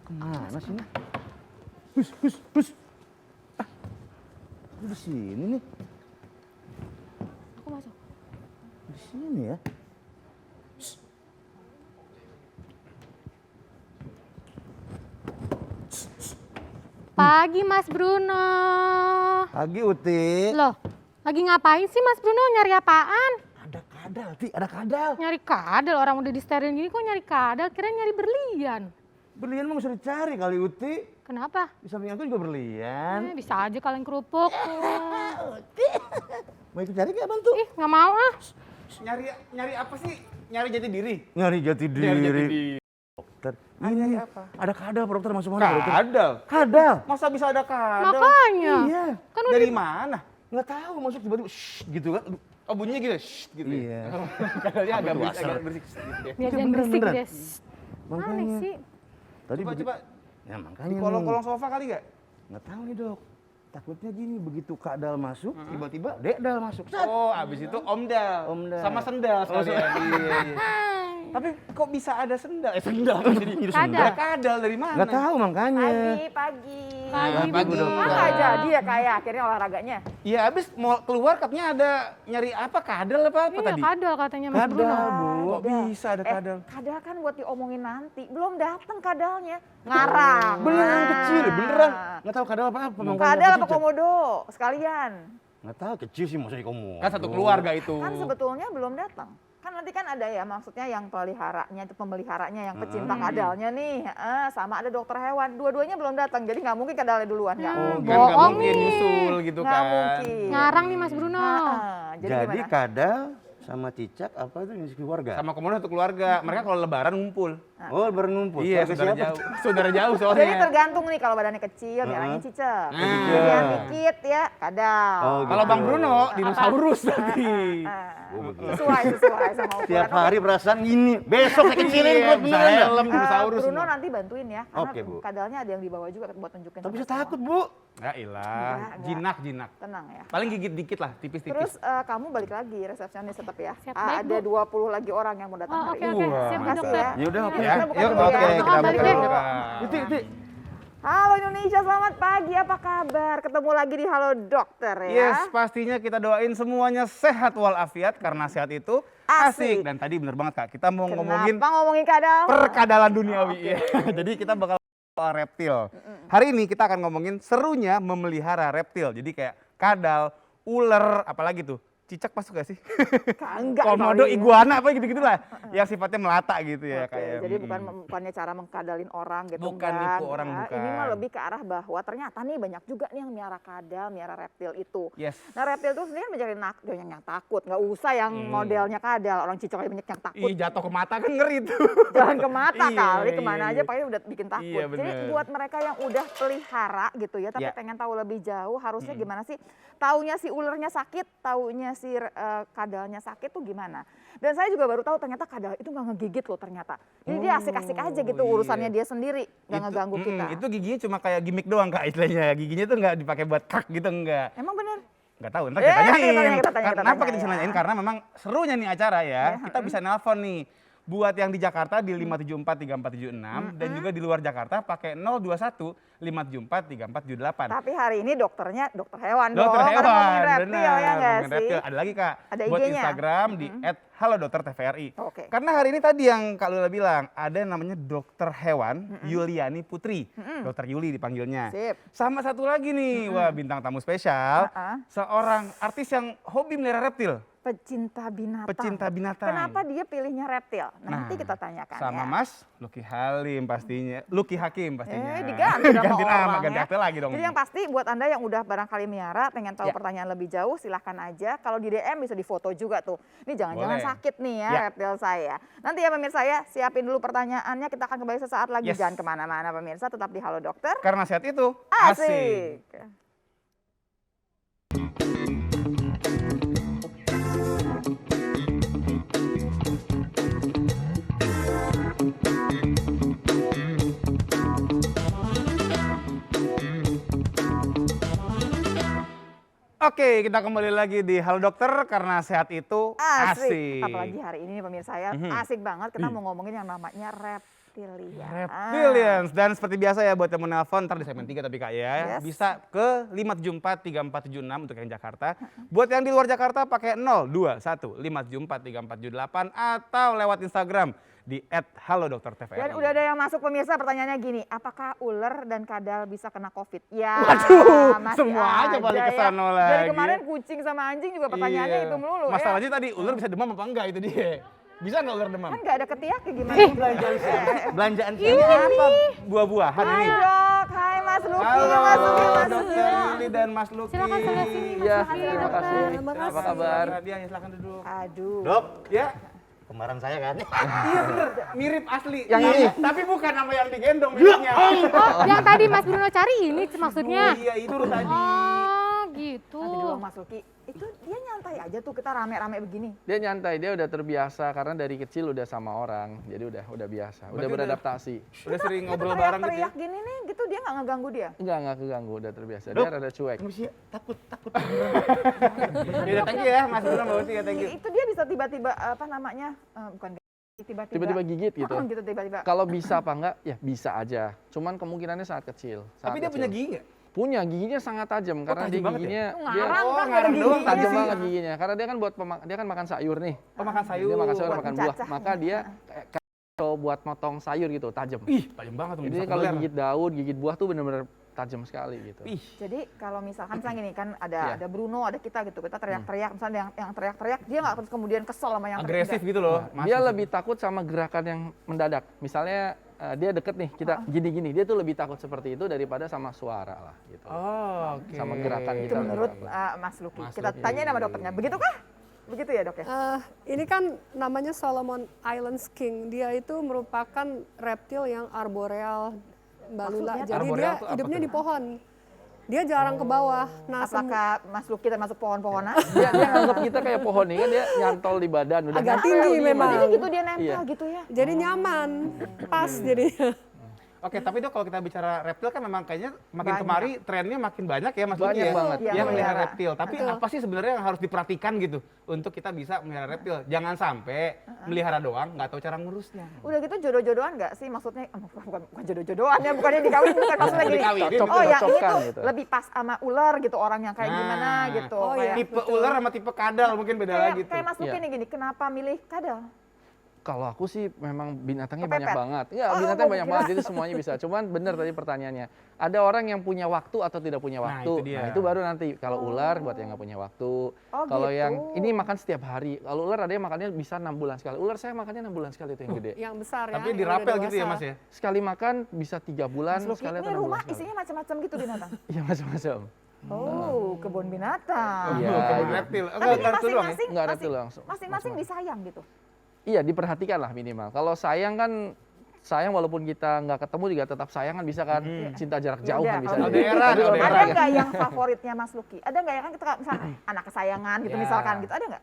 Kemana sih? Hus. Di sini nih. Aku masuk. Di sini ya. Pagi Mas Bruno. Pagi Uti. Loh, lagi ngapain sih Mas Bruno? Nyari apaan? Ada kadal, Ti. Ada kadal. Nyari kadal, orang udah disterilin gini kok nyari kadal? Kirain nyari berlian. Berlian mah bisa dicari kali Uti. Kenapa? Di samping aku juga berlian. Bisa aja kalian kerupuk. Mau ikut cari gak bantu? Ih, nggak mau ah. Nyari apa sih? Nyari jati diri. Nyari jati diri. Dokter. Ini apa? ada kadal, Pak Dokter. Masuk mana, Pak Dokter? Kadal. Kadal. Masa bisa ada kadal? Makanya. Iya. Kan udah Dari mana? Nggak tahu, masuk tiba-tiba shh, gitu kan. Oh bunyinya gitu, shh, gitu. Iya. Kadalnya agak Luasan. berisik sedikit ya. biar Itu jangan berisik beneran. guys. Aneh sih. Tadi Coba. Ya makanya Di nih. kolong-kolong sofa kali gak? Nggak tahu nih dok. Takutnya gini, begitu kadal masuk, tiba-tiba dekdal masuk. Oh, abis itu omdal. Omdal. Sama sendal sekalian. Iya. Tapi kok bisa ada sendal? Sendal. Jadi Kadal. ada kadal dari mana? Nggak tahu makanya. Pagi. Pagi, Pagi, Bu. Bu. Nggak jadi ya kayak akhirnya olahraganya. Iya, abis mau keluar katanya ada nyari apa? Kadal apa Iya, tadi? kadal katanya Mas Bruno. Kadal, Bu. Kok bisa ada kadal? Kadal kan buat diomongin nanti. Belum datang kadalnya. Ngarang. Beneran kecil, beneran. Nah. Nggak tahu kadal apa-apa. Kadal apa komodo sekalian. Nggak tahu, kecil sih maksudnya kamu. Kan satu keluarga itu. Kan sebetulnya belum datang. Kan nanti kan ada ya maksudnya yang peliharanya itu pemeliharanya yang pecinta kadalnya nih. Sama ada dokter hewan. Dua-duanya belum datang. Jadi nggak mungkin kadalnya duluan. Nggak Kan mungkin. nggak Bohong mungkin nih. nyusul gitu Nggak kan. mungkin. Ngarang nih Mas Bruno. Jadi Jadi gimana? kadal sama cicak apa itu yang keluarga? Sama komodo satu keluarga. Mereka kalau lebaran ngumpul. Oh, bernumpul. Iya, Keluarga saudara siapa? jauh. Saudara jauh soalnya. Jadi tergantung nih kalau badannya kecil, biaranya cicak. Nah. Gedean dikit ya, kadal. Oh, Kalau gitu. Bang Bruno, dinosaurus tadi. Oh, begitu. Sesuai sama ukuran. Tiap hari perasaan ini, besok saya kecilin Iya, buat beneran nggak? helm dinosaurus. Bruno nanti bantuin ya, karena Oke, Bu. kadalnya ada yang dibawa juga buat tunjukin. Tapi sama saya semua. takut, Bu. Ya ilah, Enggak. jinak. Tenang ya. Paling gigit dikit lah, Terus tipis-tipis. kamu balik lagi resepsionis tetap ya. Siap, baik, Ada Bu. 20 lagi orang yang mau datang Oh, hari oke, ini. oke. Siap, Bu, Makasih dokter. ya. Ya udah, oke. Ya, Kita buka yuk, dulu oke, ya. kita Oh, balik deh. buka. Itu. Halo Indonesia, selamat pagi. Apa kabar? Ketemu lagi di Halo Dokter ya. Yes, pastinya kita doain semuanya sehat walafiat karena sehat itu asik. Asik. Dan tadi bener banget Kak, kita mau ngomongin Kenapa ngomongin kadal? perkadalan duniawi. Ya. Jadi kita bakal soal reptil. Hari ini kita akan ngomongin serunya memelihara reptil. Jadi kayak kadal, ular, apalagi tuh. Cicak masuk gak sih? Enggak. Komodo, kali. iguana, apa gitu-gitu lah. Yang sifatnya melata gitu ya. Oke, kayak. jadi bukannya cara mengkadalin orang gitu. Bukan enggak, nipu orang, enggak. bukan. Ini mah lebih ke arah bahwa ternyata nih banyak juga nih yang miara kadal, miara reptil itu. Yes. Nah reptil itu sendiri kan menjadi banyak yang takut. Nggak usah yang modelnya kadal, orang cicak aja banyak yang takut. Ih, jatuh ke mata kan ngeri tuh. Jangan ke mata Iya, kali, kemana iya. aja paling udah bikin takut. Iya, Jadi bener. buat mereka yang udah pelihara gitu ya, tapi Ya. pengen tahu lebih jauh harusnya gimana sih? Taunya si ulernya sakit, taunya si kadalnya sakit tuh gimana? Dan saya juga baru tahu ternyata kadal itu nggak ngegigit loh ternyata. Jadi dia asik-asik aja gitu iya. urusannya dia sendiri, nggak ngeganggu kita. Itu giginya cuma kayak gimmick doang Kak istilahnya. Giginya tuh nggak dipakai buat krak gitu enggak. Emang bener? Nggak tahu, ntar kita tanyain. kita tanya, Kenapa kita bisa ya. nanyain? Karena memang serunya nih acara ya. Kita bisa nelpon nih. Buat yang di Jakarta di 5743476 dan juga di luar Jakarta pakai 021 5743478. Tapi hari ini dokternya dokter hewan Dokter dong, hewan, karena ngomongin reptil benar, ya nggak ngomongin sih? reptil. Ada lagi Kak, Ada buat IG-nya? Instagram di @halodoktertvri. Oke. Karena hari ini tadi yang Kak Lula bilang, ada yang namanya dokter hewan Yuliani Putri. Dokter Yuli dipanggilnya. Sip. Sama satu lagi nih, wah bintang tamu spesial, seorang artis yang hobi melihara reptil. Pecinta binatang. Pecinta binatang. Kenapa dia pilihnya reptil? Nah, Nanti kita tanyakan sama ya. Mas Lucky Halim pastinya. Lucky Hakim pastinya. Diganti nama Ganti nama, orang ganti ya. akte lagi dong. Jadi yang pasti buat Anda yang udah barangkali miara, pengen tahu Ya. pertanyaan lebih jauh, silahkan aja. Kalau di DM bisa difoto juga tuh. Ini jangan-jangan Boleh. sakit nih ya, Ya. reptil saya. Nanti ya pemirsa ya, siapin dulu pertanyaannya. Kita akan kembali sesaat lagi. Yes. Jangan kemana-mana pemirsa, tetap di Halo Dokter. Karena sehat itu Asik. Oke, kita kembali lagi di Halo Dokter karena sehat itu asik. Apalagi hari ini pemirsa ya, asik banget kita mau ngomongin yang namanya reptilia. Reptilians. Dan seperti biasa ya buat yang mau nelfon ntar di segmen 3 tapi Kak ya. Yes. Bisa ke 5743476 untuk yang Jakarta. Buat yang di luar Jakarta pakai 0215743478 atau lewat Instagram di @halodoktertvri. Dan udah ada yang masuk pemirsa, pertanyaannya gini, apakah ular dan kadal bisa kena COVID? Ya, Waduh, masih semua aja balik ke ya. sana lagi. Dari kemarin kucing sama anjing juga pertanyaannya Iya. itu melulu Masalahnya ya. tadi ular bisa demam apa enggak itu dia. Bisa nggak ular demam? Kan nggak ada ketiaknya gimana? Belanjaan siapa? Apa buah-buahan Hai ini? dok, hai Mas Luki, Halo, Mas Luki, Mas Dokter Luki. Lili dan Mas Luki. Silakan sebelah sini, Mas Iya, Luki, terima dokter. kasih. Apa kabar? Dia silakan duduk. Aduh. Dok, Ya, kembaran saya kan? iya bener, mirip asli. Yang Iya, ini? Tapi bukan nama yang digendong miripnya. Oh, yang tadi Mas Bruno cari ini maksudnya? Iya, itu tadi. Oh, gitu. Nanti dulu Mas Luki, itu dia nyantai aja tuh kita rame-rame begini. Dia nyantai, dia udah terbiasa karena dari kecil udah sama orang, jadi udah biasa, udah Berarti beradaptasi. Udah sering Kita ngobrol bareng gitu ya. teriak-teriak gini nih, gitu dia nggak ngeganggu dia. Enggak keganggu, udah terbiasa. Dok. Dia rada cuek. Manusia takut. Ya, thank you ya Mas Bruno, Mbak Uti ya, thank you. Itu dia bisa tiba-tiba apa namanya? Bukan tiba-tiba. Tiba-tiba gigit gitu. Gitu tiba-tiba. Kalau bisa apa enggak? Ya bisa aja. Cuman kemungkinannya sangat kecil. Tapi dia punya gigi nggak? Punya, giginya sangat tajam karena tajam dia banget ya? giginya Itu dia ngarang kan, nggak ada ngarang doang, giginya tajam sih. banget giginya. Karena dia kan dia kan makan sayur nih. Oh, makan sayur. Dia makan sayur, Buat makan buah. mencacah. Maka dia kayak kalau buat motong sayur gitu, tajam. Ih, tajam banget tuh. Jadi bisa kalau keler. gigit daun, gigit buah tuh benar-benar tajam sekali gitu. Ih, Jadi kalau misalkan misalnya gini kan Iya. ada Bruno, ada kita gitu, kita teriak-teriak, misalnya yang teriak-teriak dia nggak kemudian kesel sama yang agresif teriak. gitu loh. Nah, dia lebih takut sama gerakan yang mendadak. Misalnya dia deket nih, kita gini-gini, dia tuh lebih takut seperti itu daripada sama suara lah gitu. Oh, oke. Sama gerakan Itu kita. menurut Mas Luki. Kita tanya nama dokternya. Begitu kah? Begitu ya dok ya? Ini kan namanya Solomon Islands King. Dia itu merupakan reptil yang arboreal, Mbak Lula. Maksudnya Jadi arboreal dia tuh apa hidupnya tuh? di pohon. Dia jarang ke bawah. Nah, Apakah Mas Luki termasuk pohon-pohonan? Dia nganggap kita kayak pohon nih kan, dia nyantol di badan. Udah agak nyantol tinggi di memang. Jadi gitu dia nempel Iya. gitu ya? Jadi nyaman, pas jadinya. Oke, tapi dok kalau kita bicara reptil kan memang kayaknya makin Banyak. kemari trennya makin banyak ya Mas Luki Banyak ya. banget. Yang Yang melihara melihara. reptil. Tapi Betul. apa sih sebenarnya yang harus diperhatikan gitu untuk kita bisa melihara reptil? Jangan sampai melihara doang nggak tahu cara ngurusnya. Udah gitu jodoh-jodohan nggak sih? Maksudnya bukan jodoh-jodohan ya, bukannya dikawin, bukan maksudnya gini. Dikawinin, Cocok, Oh ya ini cocokkan tuh gitu. lebih pas sama ular gitu orang yang kayak Nah. gimana gitu. Oh, iya. Kayak- Tipe ular sama tipe kadal mungkin beda lagi tuh. Kayak Mas Luki Iya. nih gini, kenapa milih kadal? Kalau aku sih memang binatangnya Kepepet. banyak banget. Iya, Oh, binatangnya gua banyak kira. banget, jadi semuanya bisa. Cuman bener tadi pertanyaannya. Ada orang yang punya waktu atau tidak punya Nah, waktu. itu dia. Nah, itu baru nanti. Kalau ular buat yang nggak punya waktu. Oh, Kalau gitu. yang ini makan setiap hari. Kalau ular ada yang makannya bisa 6 bulan sekali. Ular saya makannya 6 bulan sekali itu yang gede. Yang besar ya. Tapi yang dirapel udah gitu ya dewasa. Mas ya? Sekali makan bisa 3 bulan, Mas Luki, sekali ini atau 6 rumah bulan sekali. isinya macam-macam gitu binatang. Iya, macam-macam. Oh, kebun binatang. Iya, Kebun iya. reptil. Tapi Enggak, ini enggak itu doang ya? masing-masing, Nggak reptil langsung. masing-masing disayang gitu. Iya, diperhatikan lah minimal. Kalau sayang kan, sayang walaupun kita nggak ketemu juga tetap sayang kan bisa kan. Cinta jarak Ya jauh udah, kan bisa. kalau jadi. LDR-an, Tapi kalau LDR-an. Ada ya. nggak yang favoritnya Mas Luki? Ada nggak ya kan kita misalnya anak kesayangan gitu Ya. misalkan gitu, ada nggak?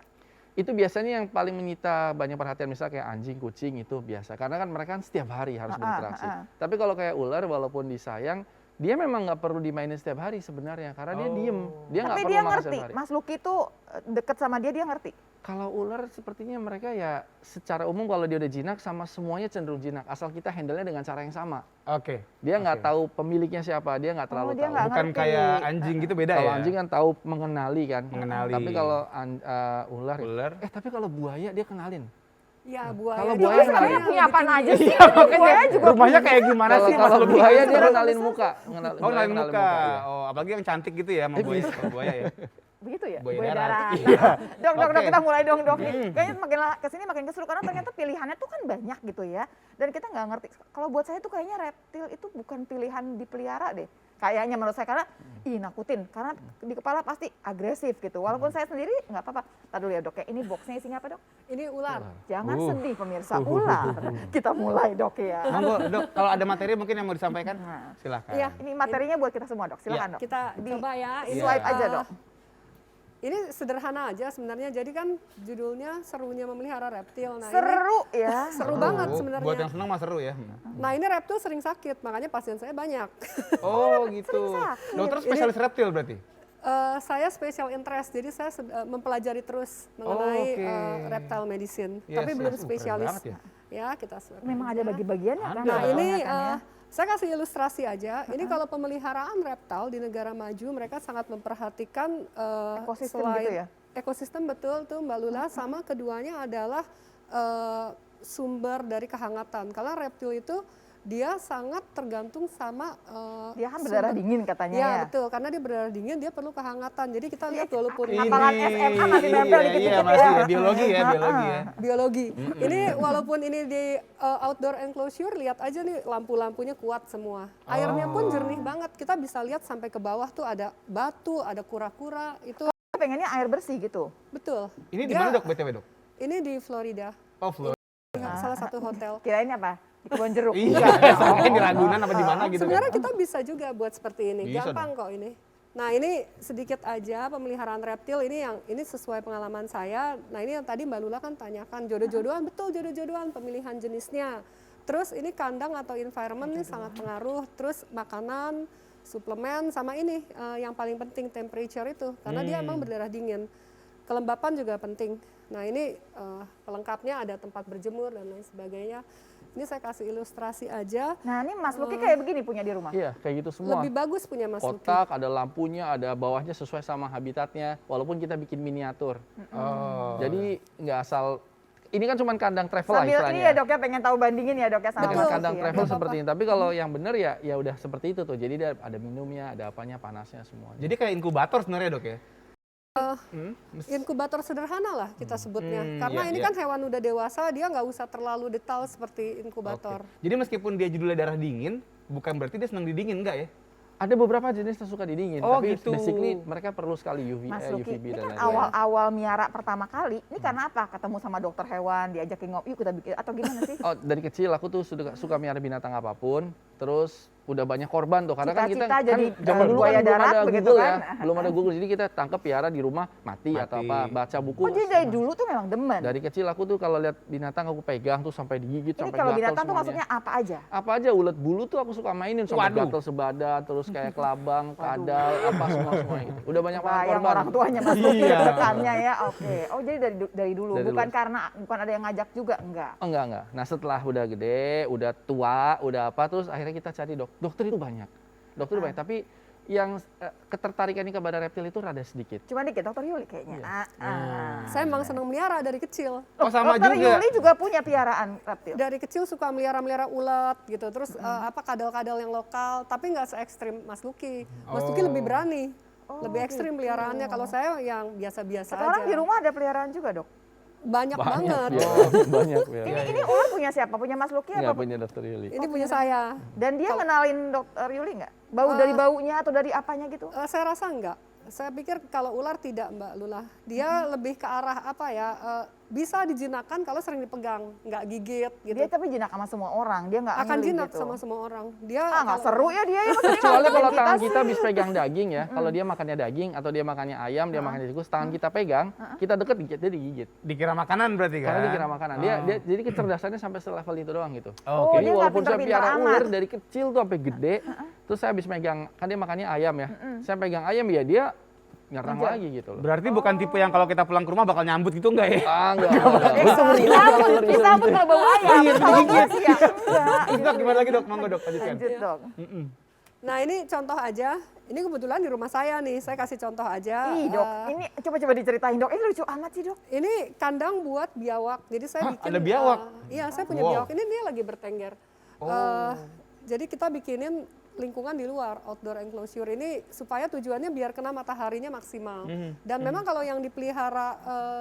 Itu biasanya yang paling menyita banyak perhatian, misalnya kayak anjing, kucing itu biasa. Karena kan mereka kan setiap hari harus berinteraksi. Tapi kalau kayak ular walaupun disayang, dia memang nggak perlu dimainin setiap hari sebenarnya. Karena dia diem, dia nggak Tapi perlu dia makan ngerti, setiap hari. Mas Luki tuh deket sama dia ngerti. Kalau ular sepertinya mereka ya secara umum kalau dia udah jinak sama semuanya cenderung jinak. Asal kita handle-nya dengan cara yang sama. Oke. Dia nggak tahu pemiliknya siapa, dia nggak terlalu dia tahu. nggak Bukan ngerti. kayak anjing gitu beda Kalau ya? anjing kan tahu mengenali kan. Mengenali. Tapi kalau ular, Ular. tapi kalau buaya dia kenalin. Ya, buaya. Kalau juga buaya sebenarnya nggak lebih punya apaan tinggi. aja sih? Iya, makanya rumahnya kayak gimana Kalau sih Mas kalau Luki? buaya dia kenalin muka, Oh, lain muka. iya. Oh, apalagi yang cantik gitu ya sama buaya, kalau buaya ya. Begitu ya? Buaya Buaya darat. darat. Iya. Dok, Oke. kita mulai dong dok nih. Kayaknya makin kesini makin keseru karena ternyata pilihannya tuh kan banyak gitu ya. Dan kita nggak ngerti. Kalau buat saya tuh kayaknya reptil itu bukan pilihan dipelihara deh. Kayaknya menurut saya karena nakutin. Karena di kepala pasti agresif gitu. Walaupun saya sendiri nggak apa-apa. Tadi dulu ya dok ya. Ini boxnya isinya apa dok? Ini ular. Jangan sedih pemirsa, ular. Kita mulai dok ya. Monggo, Dok, kalau ada materi mungkin yang mau disampaikan, Nah. silakan. Iya. Ini materinya buat kita semua dok. Silakan dok. Kita coba ya. Ini, Swipe aja dok. Ini sederhana aja sebenarnya. Jadi kan judulnya serunya memelihara reptil. Nah, Seru ya. seru banget Buat sebenarnya. yang senang mah seru ya. Nah, ini reptil sering sakit, makanya pasien saya banyak. Oh gitu. sakit. Dokter spesialis reptil berarti? Saya special interest, jadi saya mempelajari terus mengenai oke. reptile medicine, Yes, tapi belum yes. Keren spesialis. banget ya. Ya, kita search Memang ada aja. bagi-bagiannya kan? Nah ada ini banyak kan ya. saya kasih ilustrasi aja. Ini kalau pemeliharaan reptil di negara maju, mereka sangat memperhatikan Ekosistem selain- gitu ya? Ekosistem betul tuh Mbak Lula. Sama keduanya adalah sumber dari kehangatan. Karena reptil itu dia sangat tergantung sama Dia kan berdarah dingin katanya Ya, ya. betul, karena dia berdarah dingin, dia perlu kehangatan. Jadi kita lihat walaupun Hafalan SMA masih nempel dikit-dikit iya, ya. masih biologi ya, biologi ya. biologi. Ini walaupun ini di outdoor enclosure, lihat aja nih lampu-lampunya kuat semua. Airnya pun jernih banget. Kita bisa lihat sampai ke bawah tuh ada batu, ada kura-kura. Itu Pengennya air bersih gitu. betul. Ini di Dia- mana dok BTW dok? Ini di Florida, Oh Florida. salah satu hotel. Kirain apa? Di kebun jeruk. Iya, soalnya di Ragunan apa di mana gitu Sebenarnya kan. kita bisa juga buat seperti ini, Bisa gampang kok ini. Nah ini sedikit aja pemeliharaan reptil ini sesuai pengalaman saya. Nah ini yang tadi Mbak Lula kan tanyakan jodoh-jodohan, betul jodoh-jodohan pemilihan jenisnya. Terus ini kandang atau environment ini sangat pengaruh. Terus makanan, suplemen sama ini yang paling penting temperature itu karena dia emang berdarah dingin. Kelembapan juga penting. Nah ini pelengkapnya ada tempat berjemur dan lain sebagainya. Ini saya kasih ilustrasi aja. Nah ini Mas Luki kayak begini punya di rumah. Iya, kayak gitu semua. Lebih bagus punya Mas Luki. Kotak, ada lampunya, ada bawahnya sesuai sama habitatnya. Walaupun kita bikin miniatur. Oh. Jadi nggak asal, ini kan cuma kandang travel lah Sambil istilahnya. ini ya dok ya pengen tahu bandingin ya dok ya sama Dengan Mas kandang Luki ya. travel Nggak seperti ini. Tapi kalau yang benar ya udah seperti itu tuh. Jadi dia ada minumnya, ada apanya, panasnya semua. Jadi kayak inkubator sebenarnya dok ya? Inkubator sederhana lah kita sebutnya. Karena iya, ini iya. kan hewan udah dewasa, dia nggak usah terlalu detail seperti Oke. inkubator. Jadi meskipun dia judulnya darah dingin, bukan berarti dia senang didingin enggak ya? Ada beberapa jenis yang suka didingin, Oh, tapi gitu. basically mereka perlu sekali Mas Luki, UVB ini dan kan lain-lain. awal-awal miara pertama kali, ini karena apa? Ketemu sama dokter hewan, diajakin ngopi, yuk kita bikin, atau gimana sih? Oh, dari kecil aku tuh suka miara binatang apapun, terus udah banyak korban tuh karena kan kita Cita-cita kan jadi, zaman dulu buaya kan belum darat ada begitu Google kan? ya, belum ada Google, jadi kita tangkap piara di rumah mati atau Mati. apa, baca buku. Oh jadi dari dulu tuh memang demen. Dari kecil aku tuh kalau lihat binatang aku pegang tuh sampai digigit, Ini sampai kalau gatal binatang tuh semuanya. maksudnya apa aja? Apa aja, ulet bulu tuh aku suka mainin sampai Waduh. gatal sebadan, terus kayak kelabang, kadal, apa semua gitu. Udah banyak banget Yang korban. orang tuanya Mas Luki Iya. rekannya ya, oke. Oh jadi dari dulu, Dari bukan dulu. karena bukan ada yang ngajak juga, enggak. Oh, enggak. Nah setelah udah gede, udah tua, udah apa, terus akhirnya kita cari dokter itu banyak. Dokter itu banyak, tapi yang ketertarikannya kepada reptil itu rada sedikit. Cuma dikit, dokter Yuli kayaknya. Saya emang senang melihara dari kecil. Oh sama Dokter juga. Yuli juga punya piaraan reptil. Dari kecil suka melihara ulat gitu. Terus kadal-kadal yang lokal, tapi nggak se ekstrim Mas Luki. Mas Luki lebih berani. Lebih ekstrim peliharaannya. Kalau saya yang biasa-biasa Sekarang aja. di rumah ada peliharaan juga dok. Banyak banget. ya, banyak. Ya. Ini ular punya siapa? Punya Mas Luki Nggak apa? punya dokter Yuli. Ini punya saya. Dan dia kenalin dokter Yuli nggak? Bau dari baunya atau dari apanya gitu? Saya rasa enggak. Saya pikir kalau ular tidak Mbak Lula. Dia lebih ke arah apa ya, bisa dijinakkan kalau sering dipegang, nggak gigit gitu. Dia tapi jinak sama semua orang, dia nggak Akan ngeli jinak gitu. sama semua orang. Dia Nggak kalau- seru ya dia ya. maksudnya Kecuali ngeliatin kalau tangan sih. kita bisa pegang daging ya, kalau dia makannya daging atau dia makannya ayam, dia makannya tikus, tangan kita pegang, kita deket dikit dia digigit. Dikira makanan berarti kan? Karena dikira makanan. Dia jadi kecerdasannya sampai selevel itu doang gitu. Oh, Oh, oke. Jadi dia nggak walaupun saya pintar-pintar piara amat. ular dari kecil tuh sampai gede, terus saya habis megang, kan dia makannya ayam ya, saya pegang ayam ya dia nyerang lagi gitu loh. Berarti bukan tipe yang kalau kita pulang ke rumah bakal nyambut gitu enggak ya? Enggak. Disambut kalau bau ayam. Kalau gua sih ya enggak. Terus dok gimana lagi dok? Monggo dok lanjutkan. Lanjut dok. Nah ini contoh aja. Ini kebetulan di rumah saya nih. Saya kasih contoh aja. Ih dok, ini coba-coba diceritain dok. Ini lucu amat sih dok. Ini kandang buat biawak. Jadi saya Hah, bikin. ada biawak? Iya, saya punya Wow. biawak. Ini dia lagi bertengger. Jadi kita bikinin lingkungan di luar, outdoor enclosure ini supaya tujuannya biar kena mataharinya maksimal. Dan memang kalau yang dipelihara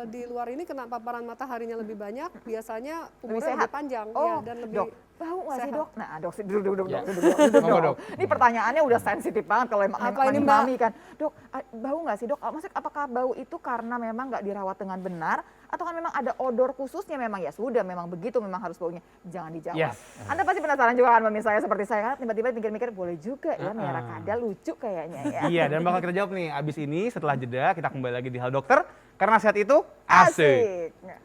di luar ini kena paparan mataharinya lebih banyak, biasanya umurnya lebih panjang ya, Oh, dan lebih dok, bau nggak sih sehat. dok? Nah dok, duduk Ya. duduk Monggo, dok. Ini pertanyaannya udah sensitif banget kalau emang Apa ini, Mbak? mami kan. Dok, bau nggak sih dok? Maksudnya apakah bau itu karena memang nggak dirawat dengan benar? Atau kan memang ada odor khususnya memang ya sudah memang begitu memang harus baunya? Jangan dijawab. Yes. Anda pasti penasaran juga kan pemirsa saya seperti saya kan tiba-tiba pikir-mikir boleh juga ya merah kadal lucu kayaknya ya. Iya, dan bakal kita jawab nih abis ini setelah jeda kita kembali lagi di Hal Dokter karena sehat itu asik. Asik.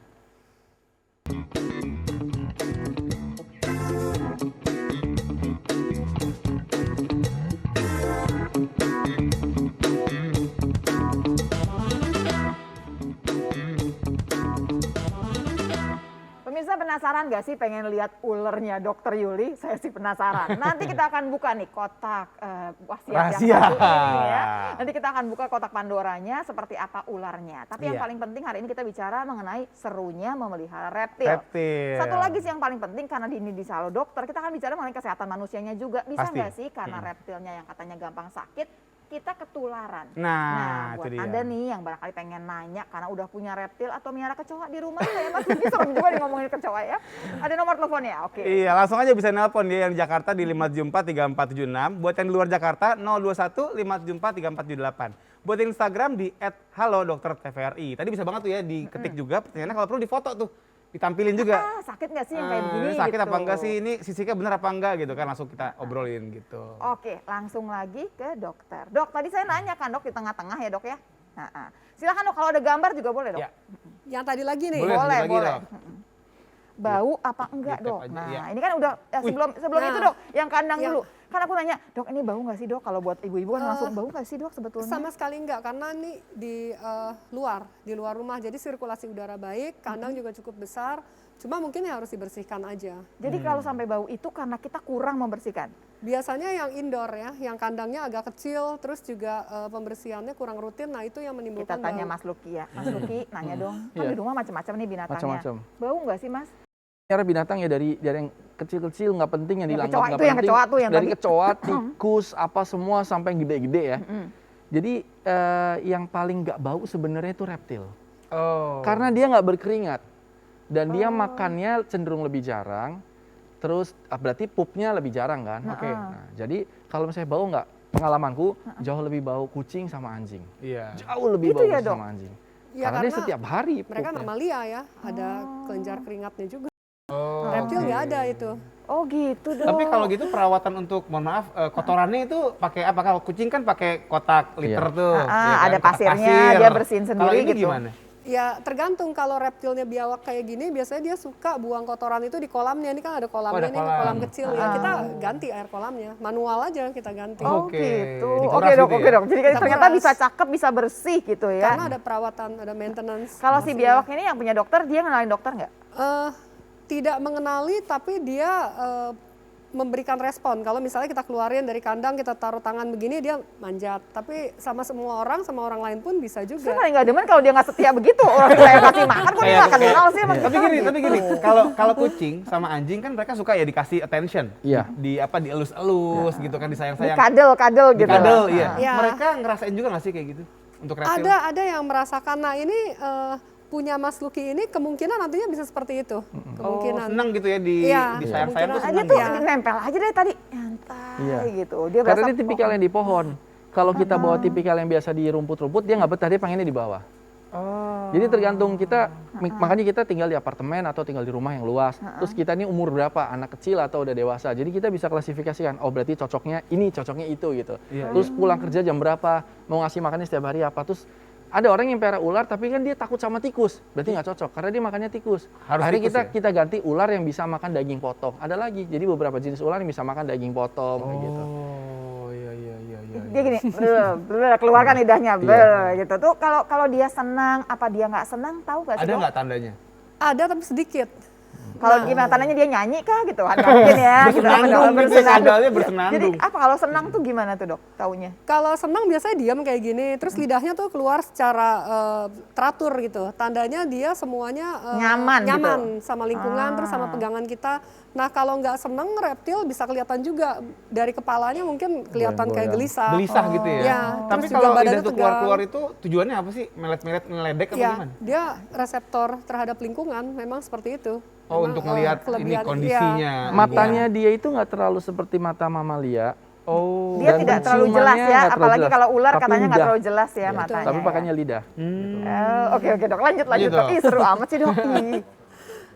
penasaran nggak sih pengen lihat ulernya Dokter Yuli? Saya sih penasaran. Nanti kita akan buka nih kotak wasiat yang Rahasia. satu ini ya. Nanti kita akan buka kotak Pandoranya seperti apa ularnya. Tapi yang Iya. paling penting hari ini kita bicara mengenai serunya memelihara reptil. Reptil. Satu lagi sih yang paling penting karena ini di Salo Dokter, kita akan bicara mengenai kesehatan manusianya juga. Bisa Pasti. nggak sih karena reptilnya yang katanya gampang sakit, kita ketularan. Nah, buat itu dia. Anda nih yang barangkali pengen nanya karena udah punya reptil atau miara kecoa di rumah ya Mas, ini serem juga nih ngomongin kecoa ya. Ada nomor teleponnya, oke. Iya, langsung aja bisa nelpon dia yang di Jakarta di 5743476. Buat yang di luar Jakarta 021 5743478. Buat yang Instagram di @halo_dokter_tvri. Tadi bisa banget tuh ya diketik juga pertanyaannya, kalau perlu difoto tuh. Ditampilin juga. Sakit nggak sih yang kayak begini Sakit gitu. apa enggak sih, ini sisiknya bener apa enggak gitu kan, langsung kita obrolin gitu. Oke, langsung lagi ke dokter. Dok, tadi saya nanya kan dok di tengah-tengah ya dok ya. Silakan dok, kalau ada gambar juga boleh dok. Ya. Yang tadi lagi nih. Boleh, Boleh, lagi, boleh. Dok. Bau apa enggak Di tap dok? aja, Nah ya. ini kan udah sebelum Nah. itu dok, yang kandang Yang- dulu. Kan aku nanya, dok ini bau nggak sih dok? Kalau buat ibu-ibu kan langsung bau nggak sih dok sebetulnya? Sama sekali enggak, karena ini di luar rumah, jadi sirkulasi udara baik, kandang juga cukup besar, cuma mungkin ya harus dibersihkan aja. Jadi kalau sampai bau itu karena kita kurang membersihkan. Biasanya yang indoor ya, yang kandangnya agak kecil, terus juga pembersihannya kurang rutin, nah itu yang Kita menimbulkan tanya bau. Mas Luki ya. Mas Luki nanya dong, kan Iya. di rumah macam-macam nih binatangnya. Macam-macam. Bau nggak sih Mas? Cara binatang ya dari yang kecil-kecil nggak penting, yang Yang dianggap kecoa nggak itu, yang penting. kecoa tuh yang dari tadi. kecoa, tikus, apa semua sampai yang gede-gede ya. Jadi yang paling nggak bau sebenarnya itu reptil. Oh. Karena dia nggak berkeringat dan dia makannya cenderung lebih jarang. Terus berarti pupnya lebih jarang kan? Oke. Nah, jadi kalau misalnya bau nggak, pengalamanku jauh lebih bau kucing sama anjing. Iya. Jauh lebih Gitu bau ya, kucing Dok? sama anjing. Ya, karena dia karena setiap hari Mereka pupnya. mamalia ya, ada kelenjar keringatnya juga. Oh, Reptil oke. nggak ada itu. Oh gitu dong. Tapi kalau gitu perawatan untuk, mohon maaf, kotorannya itu pakai apa? Kalau kucing kan pakai kotak liter Iya. tuh. ya kan? ada Kotak pasirnya, pasir. dia bersihin Kalau sendiri ini gitu. gimana? Ya tergantung, kalau reptilnya biawak kayak gini biasanya dia suka buang kotoran itu di kolamnya. Ini kan ada kolamnya, ada ini kolam. kolam kecil ya. Kita ganti air kolamnya, manual aja kita ganti. Oh Oke, gitu. dikuras Oke dok, gitu oke ya? dok. Jadi Kita ternyata kuras. bisa cakep, bisa bersih gitu ya. Karena ada perawatan, ada maintenance. Kalau si pastinya. biawak ini yang punya dokter, dia ngenalin dokter nggak? Tidak mengenali, tapi dia memberikan respon. Kalau misalnya kita keluarin dari kandang, kita taruh tangan begini, dia manjat. Tapi sama semua orang, sama orang lain pun bisa Saya juga. paling nggak demen kalau dia nggak setia begitu. Orang saya kasih makan, kok dia nggak kenal sih sama Tapi kita gini, gitu. tapi gini. Kalau kucing sama anjing kan mereka suka ya dikasih attention. Iya. Di apa, dielus-elus gitu kan, disayang-sayang. Kadel gitu. Dikadel, iya. Iya. Mereka ngerasain juga nggak sih kayak gitu? Untuk reptil? Ada yang merasakan. Nah ini punya Mas Luki ini kemungkinan nantinya bisa seperti itu. Oh, Kemungkinan. senang gitu ya Iya, disayang-sayang tuh kemungkinan senang Dia tuh ya? nempel aja deh tadi, nyantai Iya. gitu. Dia Karena berasa dia tipikal yang di pohon. Kalau kita bawa tipikal yang biasa di rumput-rumput, dia nggak betah, dia pengennya di bawah. Oh. Jadi tergantung kita, makanya kita tinggal di apartemen atau tinggal di rumah yang luas. Terus kita ini umur berapa, anak kecil atau udah dewasa. Jadi kita bisa klasifikasikan, oh berarti cocoknya ini, cocoknya itu gitu. Iya, Terus pulang kerja jam berapa, mau ngasih makannya setiap hari apa. Terus ada orang yang pelihara ular tapi kan dia takut sama tikus. Berarti nggak cocok karena dia makannya tikus. Harus Akhirnya tikus ya? kita ganti ular yang bisa makan daging potong. Ada lagi. Jadi beberapa jenis ular yang bisa makan daging potong kayak gitu. Oh, iya. dia gini, keluarkan lidahnya, gitu. Tuh kalau dia senang, apa dia nggak senang, tahu nggak sih Ada dok? nggak tandanya? Ada tapi sedikit. Kalau gimana tandanya dia nyanyi kah gitu kan? Nggak mungkin ya. gitu. Bersenandung Apa, gitu ya, kadalnya bersenandung. Jadi apa kalau senang tuh gimana tuh dok? Taunya? Kalau senang biasanya diam kayak gini, terus lidahnya tuh keluar secara teratur gitu. Tandanya dia semuanya Nyaman gitu. nyaman sama lingkungan, terus sama pegangan kita. Nah kalau nggak senang, reptil bisa kelihatan juga dari kepalanya mungkin kelihatan kayak gelisah. Gelisah gitu ya? Ya, Tapi terus juga kalau badannya lidah tuh tegang. keluar-keluar itu tujuannya apa sih? Melet-melet, ngeledek apa Ya, gimana? dia reseptor terhadap lingkungan, memang seperti itu. Oh, Memang, untuk ngelihat ini kelebihan- kondisinya. iya. Matanya dia itu nggak terlalu seperti mata mamalia. Oh. Dia Dan tidak terlalu jelas penciumannya ya, nggak terlalu apalagi jelas. kalau ular Tapi katanya nggak lidah. terlalu jelas ya Ya, matanya. tapi ya. pakainya lidah. Oke dok, lanjut Lanjut, Dok. Ih seru amat sih dok. Ih.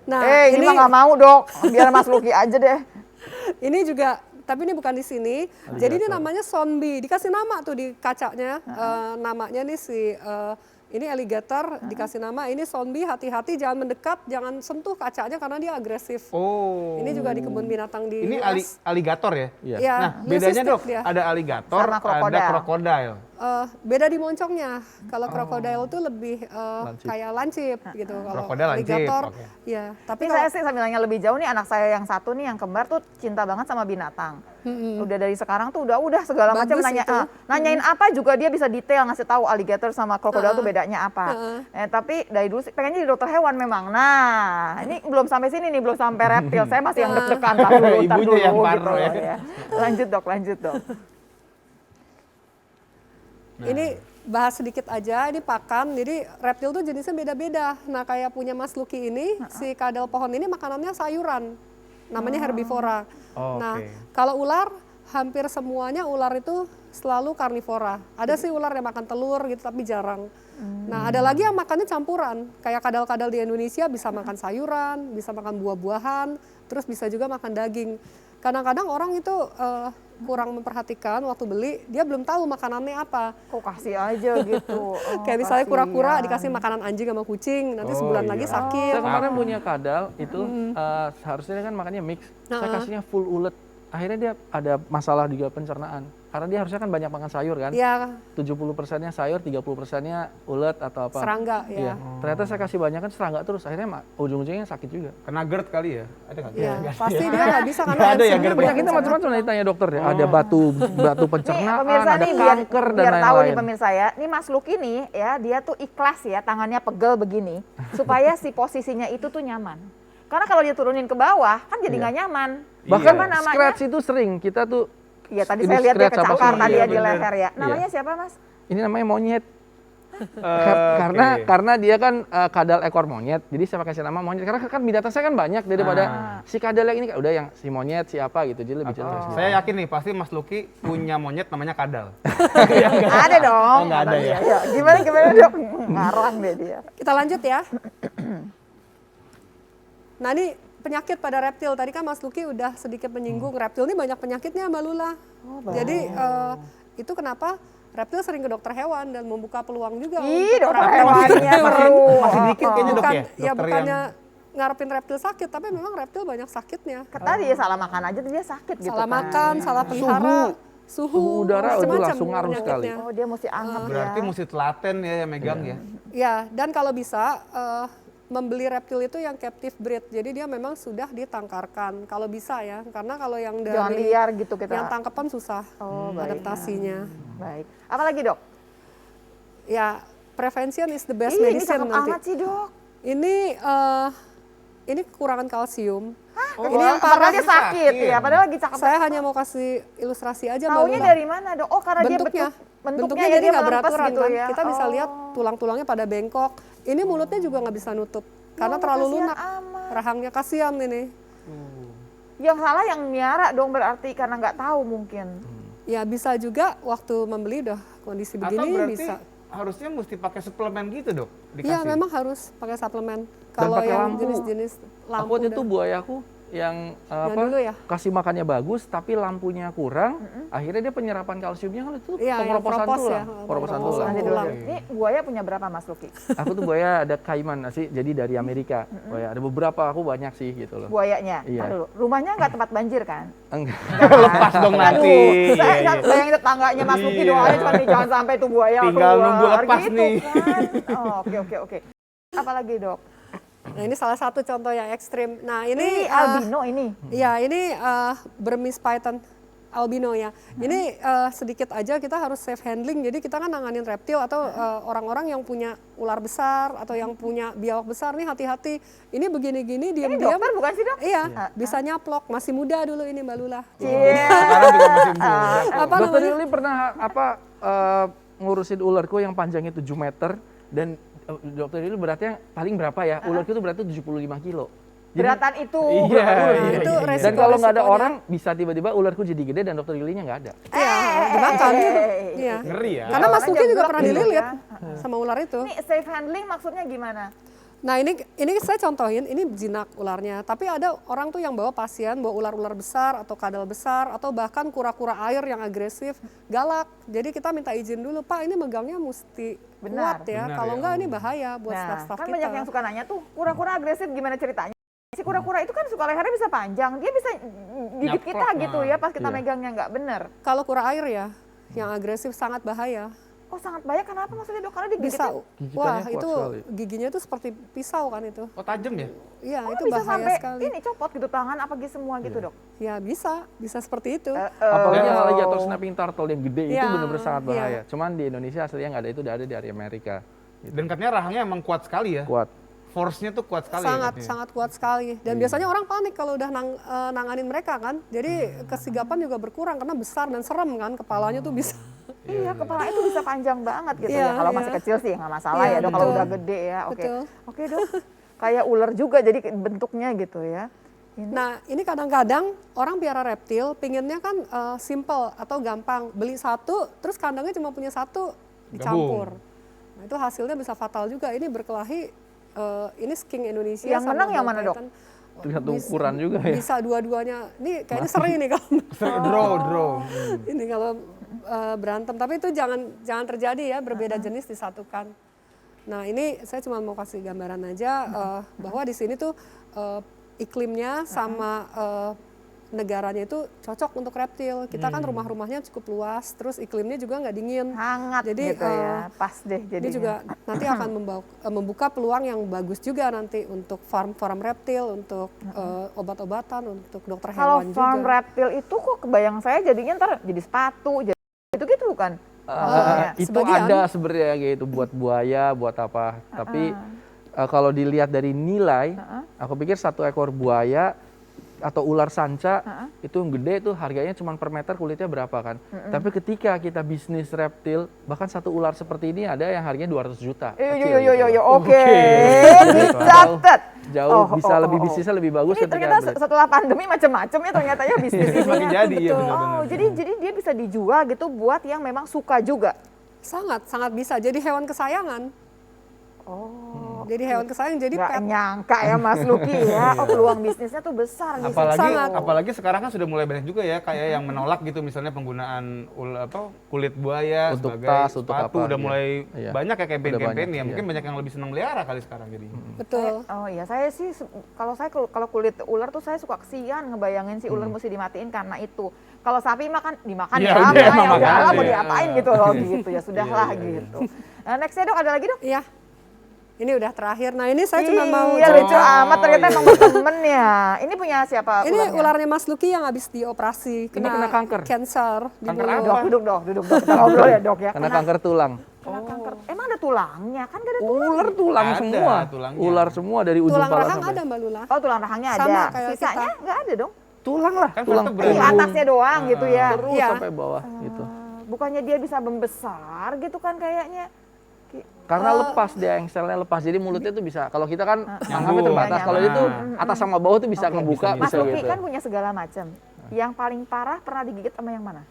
Nah, Ini mah nggak mau dok, biar Mas Luki aja deh. ini juga, tapi ini bukan di sini. Jadi ini namanya zombie. Dikasih nama tuh di kacanya. Namanya nih ini alligator, dikasih nama. Ini zombie, hati-hati jangan mendekat, jangan sentuh kacanya karena dia agresif. Oh. Ini juga di kebun binatang di Ini US. aligator ya? Iya. Ya, Nah, bedanya leucistic dok, dia. ada aligator, Sama krokodil. ada krokodil. beda di moncongnya. Kalau krokodil tuh lebih Lancip. kayak lancip gitu. Kalau Krokodil lancip, alligator, oke. ya. Tapi Tapi saya sih sambil nanya lebih jauh nih, anak saya yang satu nih yang kembar tuh cinta banget sama binatang. Udah dari sekarang tuh udah segala macam Bagus nanya, itu. nanyain apa juga dia bisa detail ngasih tahu alligator sama krokodil tuh bedanya apa. Tapi dari dulu sih pengennya jadi dokter hewan memang. Nah, ini belum sampai sini nih, belum sampai reptil. Saya masih yang deg-degan tar dulu, Ibunya yang parno gitu, ya. Lanjut dok, lanjut dok. ini bahas sedikit aja, ini pakan. Jadi reptil tuh jenisnya beda-beda. Nah, kayak punya Mas Lucky ini, si kadal pohon ini makanannya sayuran. Namanya herbivora. Oh, Nah, oke. kalau ular, hampir semuanya ular itu selalu karnivora. Ada sih ular yang makan telur gitu, tapi jarang. Nah, ada lagi yang makannya campuran. Kayak kadal-kadal di Indonesia bisa makan sayuran, bisa makan buah-buahan, terus bisa juga makan daging. Kadang-kadang orang itu kurang memperhatikan waktu beli, dia belum tahu makanannya apa. Kok kasih aja gitu. Kayak misalnya kura-kura kasihan. dikasih makanan anjing sama kucing, nanti Oh, sebulan iya. lagi sakit. Saya kemarin punya kadal itu seharusnya kan makannya mix. Saya kasihnya full ulet. Akhirnya dia ada masalah juga pencernaan. Karena dia harusnya kan banyak makan sayur kan. Ya, 70%-nya sayur, 30%-nya ulet atau apa. serangga Iya. ya. Ternyata saya kasih banyak kan serangga terus. Akhirnya ujung-ujungnya sakit juga. Kena GERD kali ya? Ada nggak? Ya, pasti dia nggak bisa karena Nggak ada ya, enzimnya GERD? Penyakitnya macam-macam nanti tanya dokter ya. Ada batu Nih pencernaan, pemirsa ada nih kanker dan biar tahu nih lain-lain. pemirsa ya. Nih Mas Lucky nih ya, dia tuh ikhlas ya, tangannya pegel begini supaya si posisinya itu tuh nyaman. Karena kalau dia turunin ke bawah kan jadi nggak nyaman. Bahkan Apa namanya? scratch itu sering kita tuh. Iya tadi ini saya lihat dia scratch apa kecakar sih? tadi Iya, ya di bener. leher ya. Namanya siapa Mas? Ini namanya monyet. Oke. Karena dia kan kadal ekor monyet, jadi saya kasih nama monyet. Karena kan binatang saya kan banyak daripada si kadal yang ini, udah yang si monyet siapa gitu, jadi lebih jelas. Saya yakin nih, pasti Mas Lucky punya monyet namanya kadal. Ada dong. Oh, nggak ada ya? Iya. Gimana dok? Ngarang deh dia. Kita lanjut ya. Nah, ini penyakit pada reptil. Tadi kan Mas Lucky udah sedikit menyinggung reptil ini banyak penyakitnya Mbak Lula. Jadi itu kenapa reptil sering ke dokter hewan dan membuka peluang juga. Ih, untuk dokter orang- hewannya seru. Masih dikit kayaknya dok Bukan, ya? ya Dokter bukannya yang... ngarepin reptil sakit, tapi memang reptil banyak sakitnya. Tadi ya salah makan aja dia sakit gitu Salah kan. makan, salah pelihara, Suhu udara itu macam-macam langsung ngaruh sekali. penyakitnya. Oh dia mesti anget Berarti ya. mesti telaten ya yang megang ya? Ya, dan kalau bisa membeli reptil itu yang captive breed. Jadi dia memang sudah ditangkarkan. Kalau bisa ya, karena kalau yang Jangan dari liar gitu kita. yang tangkapan susah Oh, baik. adaptasinya. Baik. Apalagi dok? Ya, prevention is the best Ih, ini medicine cakep nanti. amat sih dok. Ini kekurangan kalsium. Ini yang parah dia sakit ya, padahal lagi cakep. Saya hanya mau kasih ilustrasi aja Mbak Taunya Lula. dari mana dok? Oh karena bentuknya. dia bentuknya jadi dia nggak melempes beraturan gitu kan. ya. Kita bisa Oh. lihat tulang-tulangnya pada bengkok. Ini mulutnya juga nggak bisa nutup karena Allah, terlalu kasihan lunak. amat. Rahangnya kasihan ini. Yang salah yang miara dong berarti karena nggak tahu mungkin. Ya bisa juga waktu membeli udah kondisi Atau begini berarti bisa. harusnya mesti pakai suplemen gitu dok? Dikasih? Iya memang harus pakai suplemen. Kalau pakai yang lampu. jenis-jenis Aku lampu waktu itu dah. buayaku yang dulu ya? kasih makannya bagus tapi lampunya kurang, akhirnya dia penyerapan kalsiumnya kan itu Iya, yang pengeroposan propos tulang, ya, pengeroposan pengeroposan tulang. Nanti Oh, dulu. ulang. Ini buaya punya berapa Mas Lucky? Aku tuh buaya ada Kaiman sih, jadi dari Amerika. Buaya ada beberapa, aku banyak sih gitu loh. Buayanya. Iya. Ntar dulu. Rumahnya nggak tempat banjir kan? Enggak. Lepas dong nanti. Aduh, saya Iya, iya. bayangin tetangganya Mas Lucky Iya. doanya cuma nih, jangan sampai tuh buaya Tinggal keluar, nunggu lepas gitu nih. Kan. Oh, oke. Apalagi dok? Nah ini salah satu contoh yang ekstrim. Nah ini Ini albino ini. Ya ini Burmese python albino ya. Ini sedikit aja kita harus safe handling. Jadi kita kan nanganin reptil atau orang-orang yang punya ular besar atau yang punya biawak besar nih hati-hati. Ini begini-gini Ini diam-diam. dokter bukan sih dok? Iya, bisa nyaplok. Masih muda dulu ini Mbak Lula. Iya. Sekarang juga masih muda. Apa Dokter namanya? Lili pernah ngurusin ularku yang panjangnya 7 meter dan Dokter Lili beratnya paling berapa ya? Ularku itu beratnya 75 kilo. Jadi- Beratan itu. Iya, Nah, iya, itu iya. resiko- Dan kalau nggak ada resikonya. orang, bisa tiba-tiba ularku jadi gede dan dokter Lilinya nggak ada. Iya, dimakan. Eh. Iya. Ngeri ya. Karena Mas Orangnya Lucky juga jeblok pernah gitu dililit ya. sama ular itu. Ini safe handling maksudnya gimana? Nah ini saya contohin, ini jinak ularnya. Tapi ada orang tuh yang bawa pasien, bawa ular-ular besar atau kadal besar atau bahkan kura-kura air yang agresif, galak. Jadi kita minta izin dulu, Pak ini megangnya mesti Benar. kuat ya. Benar Kalau ya. enggak ini bahaya buat Nah, staff-staff kan kita. banyak yang suka nanya tuh, kura-kura agresif gimana ceritanya? Si kura-kura itu kan suka lehernya bisa panjang, dia bisa gigit kita Nyaplok, gitu nah. ya pas kita Iya. megangnya nggak bener. Kalau kura air ya, yang agresif sangat bahaya. Oh sangat bahaya, kenapa maksudnya dok? Karena digigitnya Bisa, Gigitannya wah kuat itu sekali. giginya itu seperti pisau kan itu. Oh tajam ya? Iya, oh, itu bisa bahaya sampai sekali. ini copot gitu tangan apa gitu semua gitu dok? Ya bisa seperti itu. Apalagi Oh. alligator snapping turtle yang gede itu Iya, benar-benar sangat iya. bahaya. Cuman di Indonesia aslinya nggak ada, itu udah ada di Amerika. Dan katanya rahangnya emang kuat sekali ya. Kuat. Force-nya tuh kuat sekali ya Sangat katanya. sangat kuat sekali. Dan biasanya orang panik kalau udah nanganin mereka kan. Jadi kesigapan juga berkurang karena besar dan serem kan, kepalanya tuh bisa. Iya, kepala itu bisa panjang banget gitu Iya, ya. Kalau iya. masih kecil sih nggak masalah Iya, ya dok. Kalau betul. udah gede ya, oke. Betul. Oke dok. Kayak ular juga jadi bentuknya gitu ya. Nah ini kadang-kadang orang piara reptil, pinginnya kan simple atau gampang. Beli satu, terus kandangnya cuma punya satu, dicampur. Nah itu hasilnya bisa fatal juga. Ini berkelahi, ini Sking Indonesia. Yang sama menang yang mana, Dok? Python. Tergantung ukuran juga ya. Bisa dua-duanya. Ini kayaknya seri nih kalau Draw. ini kalau berantem. Tapi itu jangan terjadi ya, berbeda jenis disatukan. Nah ini saya cuma mau kasih gambaran aja bahwa di sini tuh iklimnya sama negaranya itu cocok untuk reptil. Kita kan rumah-rumahnya cukup luas, terus iklimnya juga nggak dingin. Hangat Jadi, gitu ya. Pas deh Ini jadinya. juga nanti akan membuka peluang yang bagus juga nanti untuk farm reptil, untuk obat-obatan, untuk dokter Kalau hewan farm juga. reptil itu kok kebayang saya jadinya ntar jadi sepatu, jadi gitu bukan? ya. Itu sebagian. ada sebenarnya kayak itu buat buaya, buat apa. Tapi kalau dilihat dari nilai, aku pikir satu ekor buaya atau ular sanca itu yang gede itu harganya cuma per meter kulitnya berapa kan. Tapi ketika kita bisnis reptil, bahkan satu ular seperti ini ada yang harganya 200 juta. Kecil gitu Yo, loh. oke. Dicatat. Jauh bisa lebih bisnisnya lebih bagus Ini ternyata setelah pandemi macam-macam ya ternyata ya bisnis ini. Makin jadi ya Oh, benar-benar. jadi dia bisa dijual gitu buat yang memang suka juga. Sangat bisa. Jadi hewan kesayangan. Oh. Jadi hewan kesayangan, jadi Nggak pet. nyangka ya Mas Luki ya. Oh, peluang bisnisnya tuh besar gitu. Sangat. Apalagi sekarang kan sudah mulai banyak juga ya kayak yang menolak gitu misalnya penggunaan kulit buaya Untuk sebagai tas, untuk sepatu apa, udah iya. mulai Iya. banyak ya campaign-campaign Udah banyak, ya. iya. Mungkin banyak yang lebih senang melihara kali sekarang jadi. Betul. Oh iya, saya sih kalau kulit ular tuh saya suka kesian ngebayangin si ular mesti dimatiin karena itu. Kalau sapi makan dimakan Iya, ya, udah, ya makan udahlah mau aja. diapain gitu loh gitu ya sudahlah gitu. Nah, nextnya dok ada lagi dok? Iya. Ini udah terakhir. Nah ini saya cuma mau Iya lucu amat ternyata iya. emang bertemen ya. Ini punya siapa Ini ularnya? ularnya Mas Luki yang habis dioperasi, kena kanker. Cancer di Kanker mulut. apa? Dok, duduk dok. Kita ngobrol ya dok ya. Karena kanker tulang. Kena kanker. Emang ada tulangnya? Kan gak ada tulang. Ular tulang Ada semua. tulangnya. Ular semua dari ujung Tulang kepala rahang sampai. ada Mbak Lula. Oh tulang rahangnya ada. Sama kayak Sisanya kita. nggak ada dong. Tulang lah, Kan tulang vertebra. Di atasnya doang gitu ya. terus Iya. sampai bawah gitu. Bukannya dia bisa membesar gitu kan kayaknya. Karena lepas dia engselnya lepas, jadi mulutnya tuh bisa. Kalau kita kan Nyambung. sampai terbatas, Iya, kalau itu nyambung. atas sama bawah tuh bisa Oke. ngebuka, Bisa, Mas bisa Luki gitu. kan punya segala macam. Yang paling parah pernah digigit sama yang mana?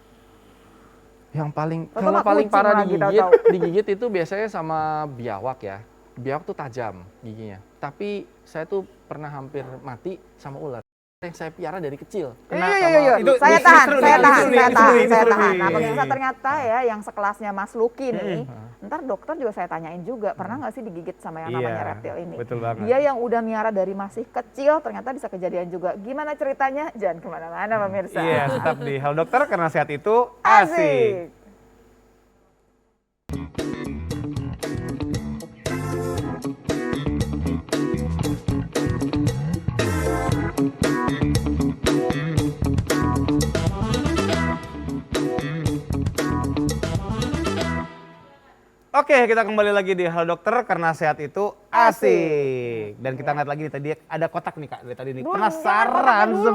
Yang paling Atau kalau nggak paling kucing parah lagi, digigit, tahu-tahu. digigit itu biasanya sama biawak ya. Biawak tuh tajam giginya. Tapi saya tuh pernah hampir mati sama ular yang saya piara dari kecil. Iya. Itu Saya seru tahan, nih, saya itu tahan, seru nih, saya itu tahan, seru nih, saya seru tahan. nih. Nah, pemirsa ternyata ya yang sekelasnya Mas Luki nih, ntar dokter juga saya tanyain juga, pernah nggak sih digigit sama yang namanya Iya, reptil ini? betul banget. Dia yang udah miara dari masih kecil, ternyata bisa kejadian juga. Gimana ceritanya? Jangan kemana-mana pemirsa. Iya, tetap di Halo Dokter karena sehat itu asik. Oke, kita kembali lagi di Halo Dokter karena sehat itu asik. Dan kita ngeliat lagi nih tadi ada kotak nih Kak dari tadi nih. Dulu, Penasaran jangan kotaknya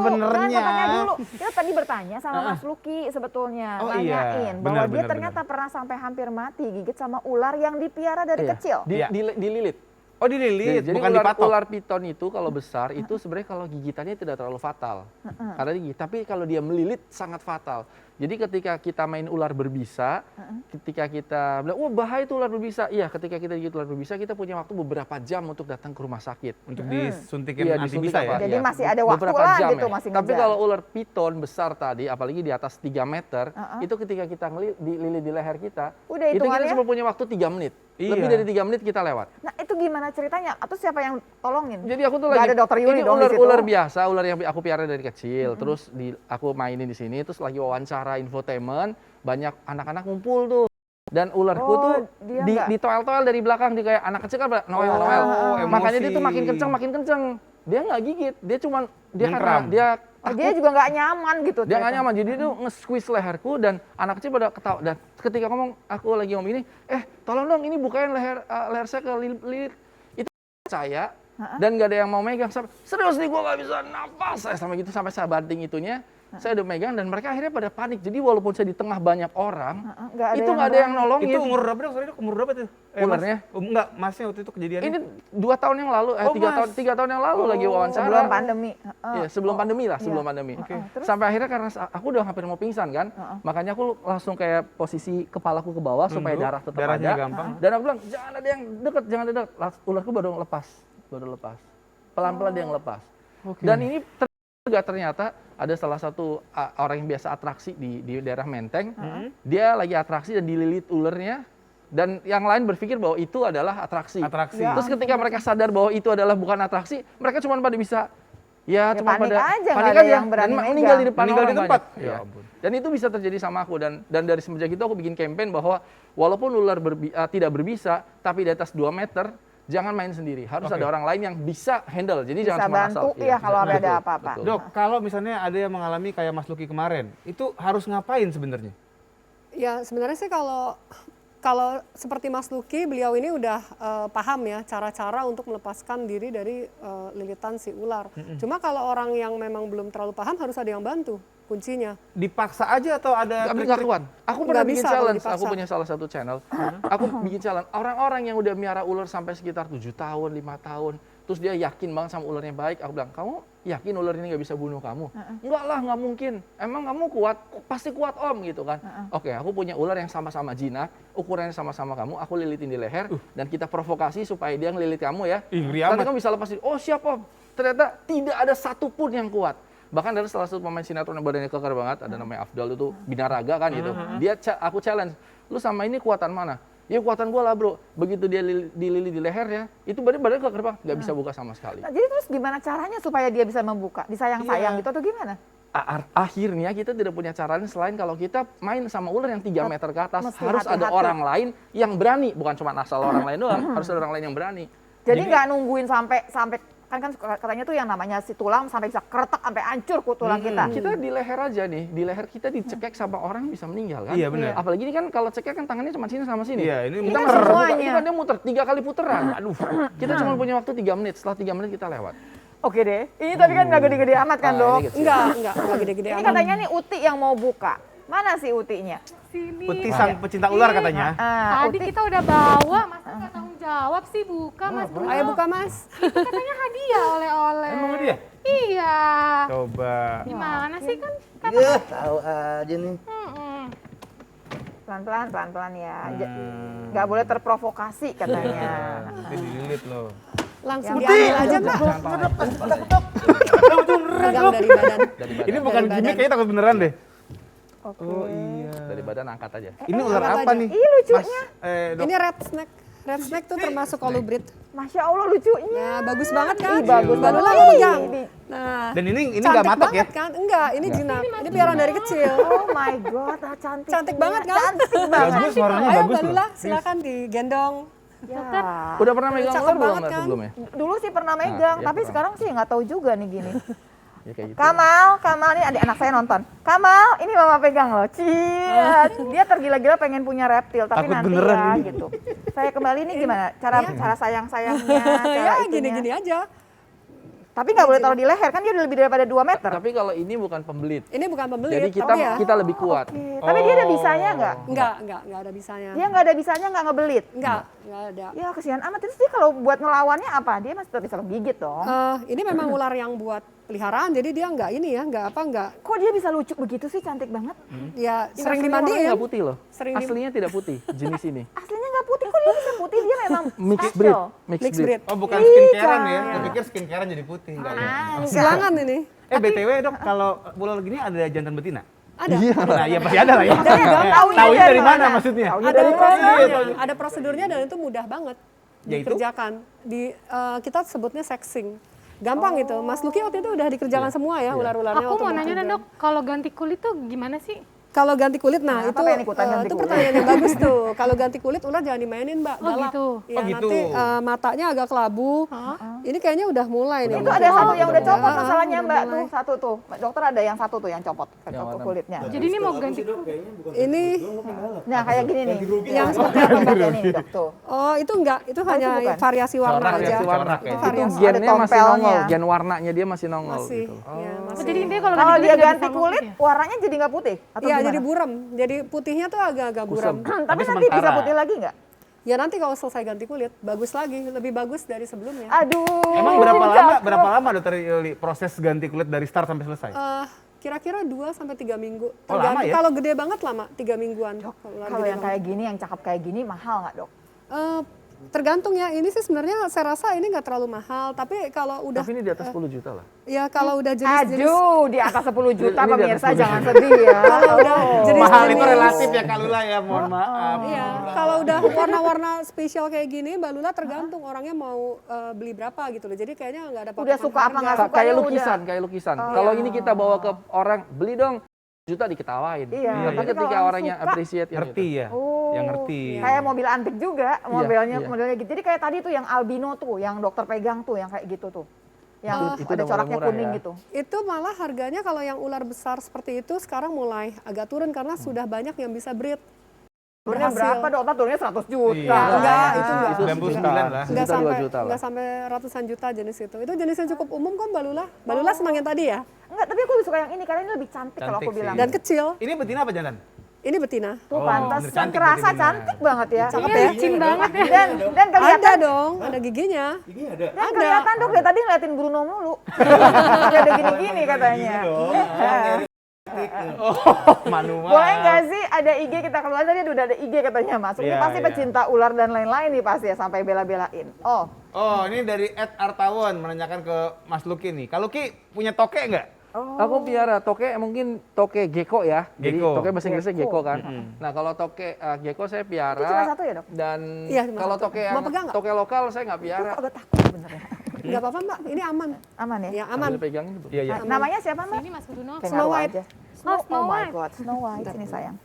sebenarnya. dulu. Kita tadi bertanya sama Mas Luki sebetulnya, Oh iya, nanyain bahwa benar, dia benar, ternyata pernah sampai hampir mati gigit sama ular yang dipiara dari Iya. kecil. Iya. Dililit. Oh dililit, Jadi bukan ular, dipatok. ular piton itu kalau besar itu sebenarnya kalau gigitannya tidak terlalu fatal. Karena digigit, tapi kalau dia melilit sangat fatal. Jadi ketika kita main ular berbisa, ketika kita bilang, "Wah, bahaya itu ular berbisa." Iya, ketika kita gigit ular berbisa, kita punya waktu beberapa jam untuk datang ke rumah sakit. Untuk disuntikin Iya, anti disuntik bisa ya. apa? Jadi Iya. masih ada waktu Beberapa lah jam gitu, ya. masih Tapi ngejar. kalau ular piton besar tadi, apalagi di atas 3 meter, itu ketika kita dililit di leher kita, Udah itu kita hitungannya? cuma punya waktu 3 menit. Iya. Lebih dari 3 menit kita lewat. Nah itu gimana ceritanya? Atau siapa yang tolongin? Jadi aku tuh Nggak lagi ada dokter Yuli ini dong di situ? ular biasa, ular yang aku piara dari kecil. Terus aku mainin di sini, terus lagi wawancara infotainment, banyak anak-anak ngumpul tuh. Dan ularku Oh, tuh dia nggak- ditoel-toel dari belakang, di kayak anak kecil kan noel. Makanya dia tuh makin kenceng. Dia nggak gigit, dia cuman dia karena Nyengkram. dia Oh, dia juga nggak nyaman gitu. dia nggak ternyata. nyaman, jadi dia tuh nge-squeeze leherku dan anak kecil pada ketawa. Dan ketika aku lagi ngomong ini, tolong dong ini bukain leher saya ke lilit. Itu saya dan nggak ada yang mau megang. Serius nih gue nggak bisa napas, saya sampai gitu sampai saya banting itunya. Saya udah megang dan mereka akhirnya pada panik. Jadi walaupun saya di tengah banyak orang, Nggak ada itu yang nggak ada yang nolongin. Itu umur berapa dong? Sorry dok, umur berapa tuh? Ularnya? Enggak, masnya waktu itu kejadiannya. Ini 2 tahun yang lalu, Oh, Mas. 3 tahun yang lalu lagi wawancara. Sebelum pandemi. Iya, sebelum pandemi lah, sebelum pandemi. Terus? Sampai akhirnya karena aku udah hampir mau pingsan kan, makanya aku langsung kayak posisi kepalaku ke bawah supaya darah tetap darahnya ada. gampang. Dan aku bilang jangan ada yang deket, jangan ada deket. Ularku baru lepas. Pelan-pelan dia yang lepas. Dan ini ternyata ada salah satu orang yang biasa atraksi di daerah Menteng. Dia lagi atraksi dan dililit ularnya. Dan yang lain berpikir bahwa itu adalah atraksi. Atraksi. Terus ketika mereka sadar bahwa itu adalah bukan atraksi, mereka cuma pada bisa cuma panik pada aja, nggak panik ada aja yang berani dan megang. meninggal di depan Meninggal orang di tempat? banyak. Ya Iya. ampun. Dan itu bisa terjadi sama aku dan dari semenjak itu aku bikin campaign bahwa walaupun ular tidak berbisa tapi di atas 2 meter jangan main sendiri. Harus ada orang lain yang bisa handle. Jadi Bisa jangan cuma asal. bantu ya kalau ada Betul, apa-apa. betul. Dok, kalau misalnya ada yang mengalami kayak Mas Lucky kemarin, itu harus ngapain sebenarnya? Ya sebenarnya sih kalau seperti Mas Lucky, beliau ini udah paham ya cara-cara untuk melepaskan diri dari lilitan si ular. Cuma kalau orang yang memang belum terlalu paham harus ada yang bantu kuncinya. Dipaksa aja atau ada Nggak kuat. Aku pernah Nggak bikin bisa kalau challenge. Aku dipaksa. punya salah satu channel. Aku bikin challenge. Orang-orang yang udah miara ular sampai sekitar 7 tahun, 5 tahun. Terus dia yakin banget sama ularnya baik. Aku bilang, kamu yakin ular ini nggak bisa bunuh kamu? Enggak lah, nggak mungkin. Emang kamu kuat? Pasti kuat om gitu kan. Oke, aku punya ular yang sama-sama jinak. Ukurannya sama-sama kamu. Aku lilitin di leher. Dan kita provokasi supaya dia ngelilit kamu ya. Ih, ngeri Nanti amat. kamu bisa lepas diri. Oh siap om. Ternyata tidak ada satupun yang kuat. Bahkan dari salah satu pemain sinetron yang badannya keker banget, ada namanya Afdal itu binaraga kan gitu. Aku challenge, lu sama ini kuatan mana? Ya kuatan gua lah bro. Begitu dia dililit di lehernya, itu badannya keker banget, nggak bisa buka sama sekali. Nah, jadi terus gimana caranya supaya dia bisa membuka? Disayang-sayang gitu atau gimana? Akhirnya kita tidak punya caranya selain kalau kita main sama ular yang 3 meter ke atas, Mesti harus ada hati-hati. orang lain yang berani, bukan cuma asal orang lain doang, harus ada orang lain yang berani. Jadi nggak nungguin sampai kan katanya tuh yang namanya si tulang sampai bisa keretak sampai hancur tulang kita. Kita di leher aja nih, di leher kita dicekek sama orang bisa meninggal kan? Iya, benar. Apalagi ini kan kalau cekek kan tangannya cuma sini sama sini. Iya, ini kita muter. nggak bisa buka, Semuanya. ini kan dia muter 3 kali puteran. Aduh, kita cuma punya waktu 3 menit. Setelah 3 menit kita lewat. Oke deh. Ini tapi kan nggak gede-gede amat kan Ah, dok? ini kecil. Enggak gede-gede Ini amat. katanya nih Uti yang mau buka. Mana sih Utinya? Sini. Putih sang pecinta ular katanya. Ah, Tadi Uti. kita udah bawa, masa nggak tanggung jawab sih buka Mas Bruno? Ayo buka Mas. Katanya hadiah oleh-oleh. Emang dia? Iya. Coba. Gimana sih kan? Iya, tahu aja nih. Pelan-pelan ya. Nggak boleh terprovokasi katanya. Ini dililit loh. Langsung diambil aja Mbak. Pegang dari badan. Dari badan. Ini bukan Dari gimmick, badan. kayaknya takut beneran deh. Oke. Oh iya. Dari badan angkat aja. Ini ular angkat apa aja. nih? Ih, lucunya. Dok. Ini red snake. Red snake tuh termasuk colubrid. Masya Allah lucunya. Ya bagus banget kan? Ih, bagus Baru banget. lah lo pegang. Ih, Nah, Dan ini nggak cantik matok ya? banget kan? Enggak, ini jinak. Ini piaraan dari kecil. Oh my god, cantik. Cantik banget kan? Cantik banget. Bagus, warnanya Ayo bagus Mbak loh. Lula, silakan digendong. Ya. Udah pernah megang Cakep ular belum banget nggak kan? sebelumnya? Dulu sih pernah megang, iya, tapi pernah. sekarang sih nggak tahu juga nih gini. Ya kayak gitu. Kamal ini adik anak saya nonton. Kamal, ini mama pegang loh. Ciat. Dia tergila-gila pengen punya reptil, tapi Takut nanti beneran ya ini. gitu. Saya kembali nih gimana? Cara sayang-sayangnya, cara Ya itunya. gini-gini aja. Tapi nggak boleh taruh di leher, kan dia udah lebih daripada 2 meter. Tapi kalau ini bukan pembelit. Ini bukan pembelit. Jadi tapi ya. kita lebih kuat. Oke, tapi dia ada bisanya nggak? Enggak ada bisanya. Dia nggak ada bisanya, nggak ngebelit. Enggak ada. Ya kesian amat. Terus dia kalau buat ngelawannya apa? Dia masih tetap bisa menggigit dong. Ini memang ular yang buat peliharaan, jadi dia enggak ini ya, enggak Kok dia bisa lucu begitu sih, cantik banget? ya Ini sering aslinya warnanya dimandiin. nggak putih loh. Sering Aslinya tidak putih jenis ini. Aslinya nggak putih, kok dia bisa putih? Dia memang Mixed breed. special. Mixed breed. Oh bukan skincarean ya? Iya. Saya pikir skincarean jadi putih. Enggak ya? Silangan ini. BTW dok, kalau ular gini ada jantan betina? Ada. Nah iya pasti ada lah ya. Taunya Taunya dari mana mana? maksudnya? Taunya Ada dari prosedurnya, ada prosedurnya dan itu mudah banget Yaitu? dikerjakan. Kita sebutnya sexing. Gampang itu. Mas Lucky waktu itu udah dikerjakan semua ya ular-ularnya. Aku waktu mau nanya bertiga. dong dok, kalau ganti kulit tuh gimana sih? Kalau ganti kulit, Nah, itu apa pengen ikutan ganti itu kulit? pertanyaan yang bagus tuh. Kalau ganti kulit ular jangan dimainin, Mbak. Oh, galak. gitu. Ya, Oh, gitu. nanti matanya agak kelabu. Ini kayaknya udah mulai nih. Itu ada satu yang udah copot mulai. masalahnya Mbak Udah tuh, mulai. satu tuh. Dokter ada yang satu tuh yang copot mana? kulitnya. Jadi ini mau ganti. Ini Nah, kayak gini nih. yang seperti apa Mbak ini, Dok? Tuh. oh itu enggak, itu hanya bukan? variasi warna Corak ya, aja. corak. warna. ya. Itu Itu variasi. gennya Ada masih tompelnya. nongol, gen warnanya dia masih nongol Masih. gitu. Ya, Oh, masih. jadi intinya kalau Kalau ganti dia kulit nggak ganti bisa kulit, ngomong ya? warnanya jadi nggak putih atau Iya, gimana? jadi buram. Jadi putihnya tuh agak-agak buram. Tapi Tapi nanti bisa sementara. putih lagi nggak? Ya nanti kalau selesai ganti kulit, bagus lagi, lebih bagus dari sebelumnya. Aduh. Emang berapa lama dokter Yuli proses ganti kulit dari start sampai selesai? Kira-kira 2 sampai 3 minggu. Oh, lama ya? Kalau gede banget lama, 3 mingguan. Kalau yang kayak gini, yang cakep kayak gini, mahal nggak dok? Tergantung ya, ini sih sebenarnya saya rasa ini nggak terlalu mahal, tapi kalau udah Tapi ini di atas 10 juta lah. ya kalau udah jenis-jenis Aduh, di atas 10 juta Ini di atas pemirsa 10 jangan sedih ya. kalau udah jenis Mahal itu relatif ya Kak Lula ya, mohon maaf. Iya, kalau udah warna-warna spesial kayak gini, Mbak Lula tergantung orangnya mau beli berapa gitu loh. Jadi kayaknya nggak ada Udah patokan suka apa harga. nggak suka Kayak ya lukisan, kayak lukisan. Kalau ini kita bawa ke orang, beli dong, juta diketawain. Iya, Tapi tapi ketika kalau orangnya suka, appreciate yang Ngerti itu. ya? Oh, Yang ngerti. Kayak mobil antik juga, modelnya iya. modelnya gitu. Jadi kayak tadi tuh yang albino tuh, yang dokter pegang tuh, yang kayak gitu tuh. Yang Itu ada udah coraknya murah kuning ya. gitu. Itu malah harganya kalau yang ular besar seperti itu sekarang mulai agak turun karena sudah banyak yang bisa breed. Turunnya Berhasil. berapa dokter? Turunnya 100 juta. Iya. Enggak, itu enggak. 99 lah. Nggak 1 juta, 2 sampai, juta lah. nggak sampai ratusan juta jenis itu. Itu jenis yang cukup umum kok Mbak Lula. Mbak Lula senang yang tadi ya? Enggak, tapi aku lebih suka yang ini karena ini lebih cantik kalau aku Cantik bilang. sih. Dan kecil. Ini betina apa jantan? Ini betina. Tuh Oh, pantas bener, dan cantik kerasa berarti betina. cantik banget ya. Cakep Iya, ya? licin banget ya. Dan Ada kelihatan dong, ada giginya. dan kelihatan dok dari tadi ngeliatin Bruno mulu. Dia ada gini-gini katanya. Manual. Boleh nggak sih ada IG kita keluar tadi udah ada IG katanya masuk. Ini Iya, pasti iya. pecinta ular dan lain-lain nih pasti ya sampai bela-belain. Oh, Oh, ini dari @artawon menanyakan ke Mas Luki nih. Kak Luki punya toke nggak? Aku piara toke, mungkin toke gecko ya. Jadi Gecko. toke bahasa Inggrisnya Gecko. gecko kan. Nah kalau toke gecko saya piara. Itu cuma satu ya, Dok? Dan Iya, cuma kalau satu. toke Mau pegang nggak? toke lokal saya nggak piara. agak takut sebenarnya. Nggak apa-apa Mbak, ini aman. Aman ya? Ya aman. Sambil pegangin Bu. Iya, iya. Namanya siapa Mbak? Ini Mas Bruno. Kayak Snow ngaruh White. aja. Oh, Snow Oh my White. god, Snow White ini sayang.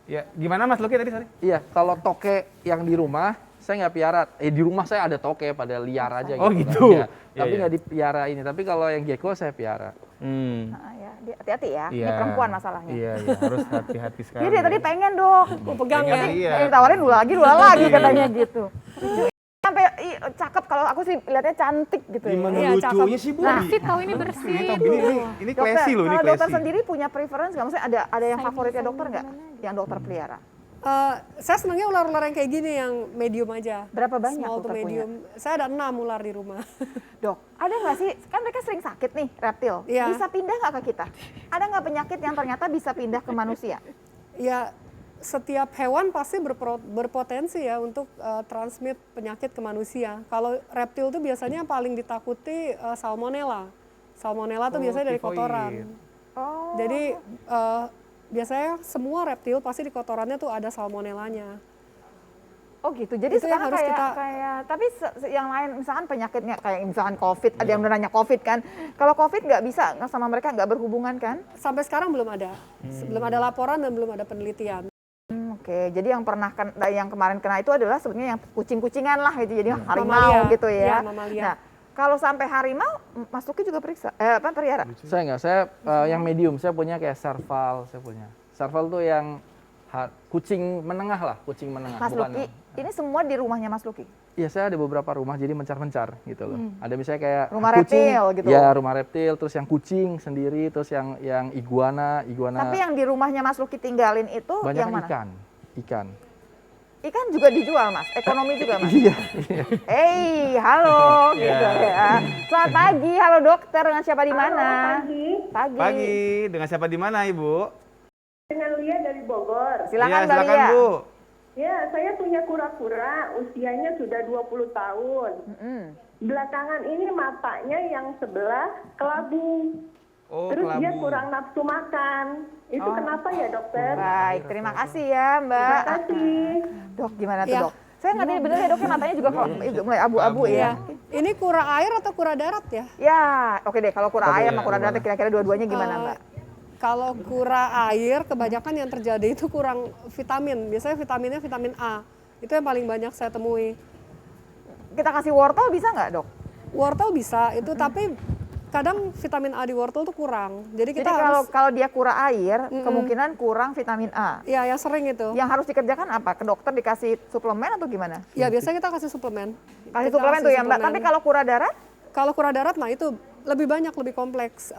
Ya, gimana Mas Luki tadi sorry? Iya, kalau toke yang di rumah saya nggak piara. Di rumah saya ada toke pada liar aja Oh, gitu. gitu. Iya. Iya, Tapi iya. nggak dipiara ini. Tapi kalau yang gecko saya piara. Nah, ya, hati-hati ya. Ini Iya. perempuan masalahnya. Iya, iya, harus hati-hati sekali. Dia dari tadi pengen dong. Mau pegang Pengen, ya? iya. Pengen tawarin dulu lagi katanya gitu. Sampai cakep kalau aku sih lihatnya cantik gitu ya. Gimana Iya, lucunya sih Bu? Bersih tahu ini bersih. Ini classy loh, ini kalau dokter classy. sendiri punya preference nggak? Maksudnya ada yang favoritnya dokter nggak? Yang dokter pelihara? Saya senangnya ular-ular yang kayak gini, yang medium aja. Berapa banyak Small to dokter punya? medium. Saya ada 6 ular di rumah. Dok, ada nggak sih? Kan mereka sering sakit nih, reptil. Iya. Bisa pindah nggak ke kita? Ada nggak penyakit yang ternyata bisa pindah ke manusia? Ya, setiap hewan pasti berpotensi ya untuk transmit penyakit ke manusia. Kalau reptil tuh biasanya yang paling ditakuti salmonella. Salmonella tuh biasanya dari tifoid. kotoran. Oh. Jadi biasanya semua reptil pasti di kotorannya tuh ada salmonellanya. Oh gitu. Jadi Itu yang sekarang harus kayak, kita- kayak tapi yang lain misalkan penyakitnya kayak misalkan COVID, ada yang nanya COVID kan. Kalau COVID nggak bisa sama mereka nggak berhubungan kan? Sampai sekarang belum ada. Belum ada laporan dan belum ada penelitian. Oke, jadi yang pernah yang kemarin kena itu adalah sebenarnya yang kucing-kucingan lah gitu. Jadi harimau Mamalia. gitu ya. Iya, mamalia. Nah, kalau sampai harimau, Mas Luki juga periksa, pelihara? Saya nggak, saya yang medium. Saya punya kayak serval, saya punya. Serval tuh yang kucing menengah lah, kucing menengah. Mas bukan Luki, yang- ini semua di rumahnya Mas Luki? Iya, saya ada beberapa rumah jadi mencar-mencar gitu loh. Ada misalnya kayak Rumah kucing, reptil gitu? Ya, rumah reptil, terus yang kucing sendiri, terus yang iguana. Tapi yang di rumahnya Mas Luki tinggalin itu banyak yang mana? ikan. Ikan juga dijual Mas, ekonomi juga Mas? Iya. Hey, halo gitu ya. Selamat pagi, halo dokter, dengan siapa di mana? Pagi. Pagi, dengan siapa di mana Ibu? Dengan Lia dari Bogor. Silakan Iya, Mbak silakan Lia. Bu. Ya, saya punya kura-kura, usianya sudah 20 tahun. Belakangan ini matanya yang sebelah kelabu. Oh, Terus dia kelabu. kurang nafsu makan. Itu kenapa ya dokter? Baik, terima kasih ya Mbak. Terima kasih. Dok, gimana tuh Ya. dok? Saya nggak tahu bener ya dok, matanya juga mulai abu-abu ya. Ini kura air atau kura darat ya? Ya, oke deh. Kalau kura ayam sama kura darat kira-kira dua-duanya gimana Mbak? Kalau kura air, kebanyakan yang terjadi itu kurang vitamin. Biasanya vitaminnya vitamin A. Itu yang paling banyak saya temui. Kita kasih wortel bisa nggak, Dok? Wortel bisa, itu tapi kadang vitamin A di wortel tuh kurang. Jadi Jadi kita harus, kalau dia kura air, kemungkinan kurang vitamin A. ya yang sering itu. Yang harus dikerjakan apa? Ke dokter dikasih suplemen atau gimana? Ya biasanya kita kasih suplemen. Kasih Kita suplemen tuh ya, Mbak. suplemen. Tapi kalau kura darat? Kalau kura darat, nah itu lebih banyak, lebih kompleks.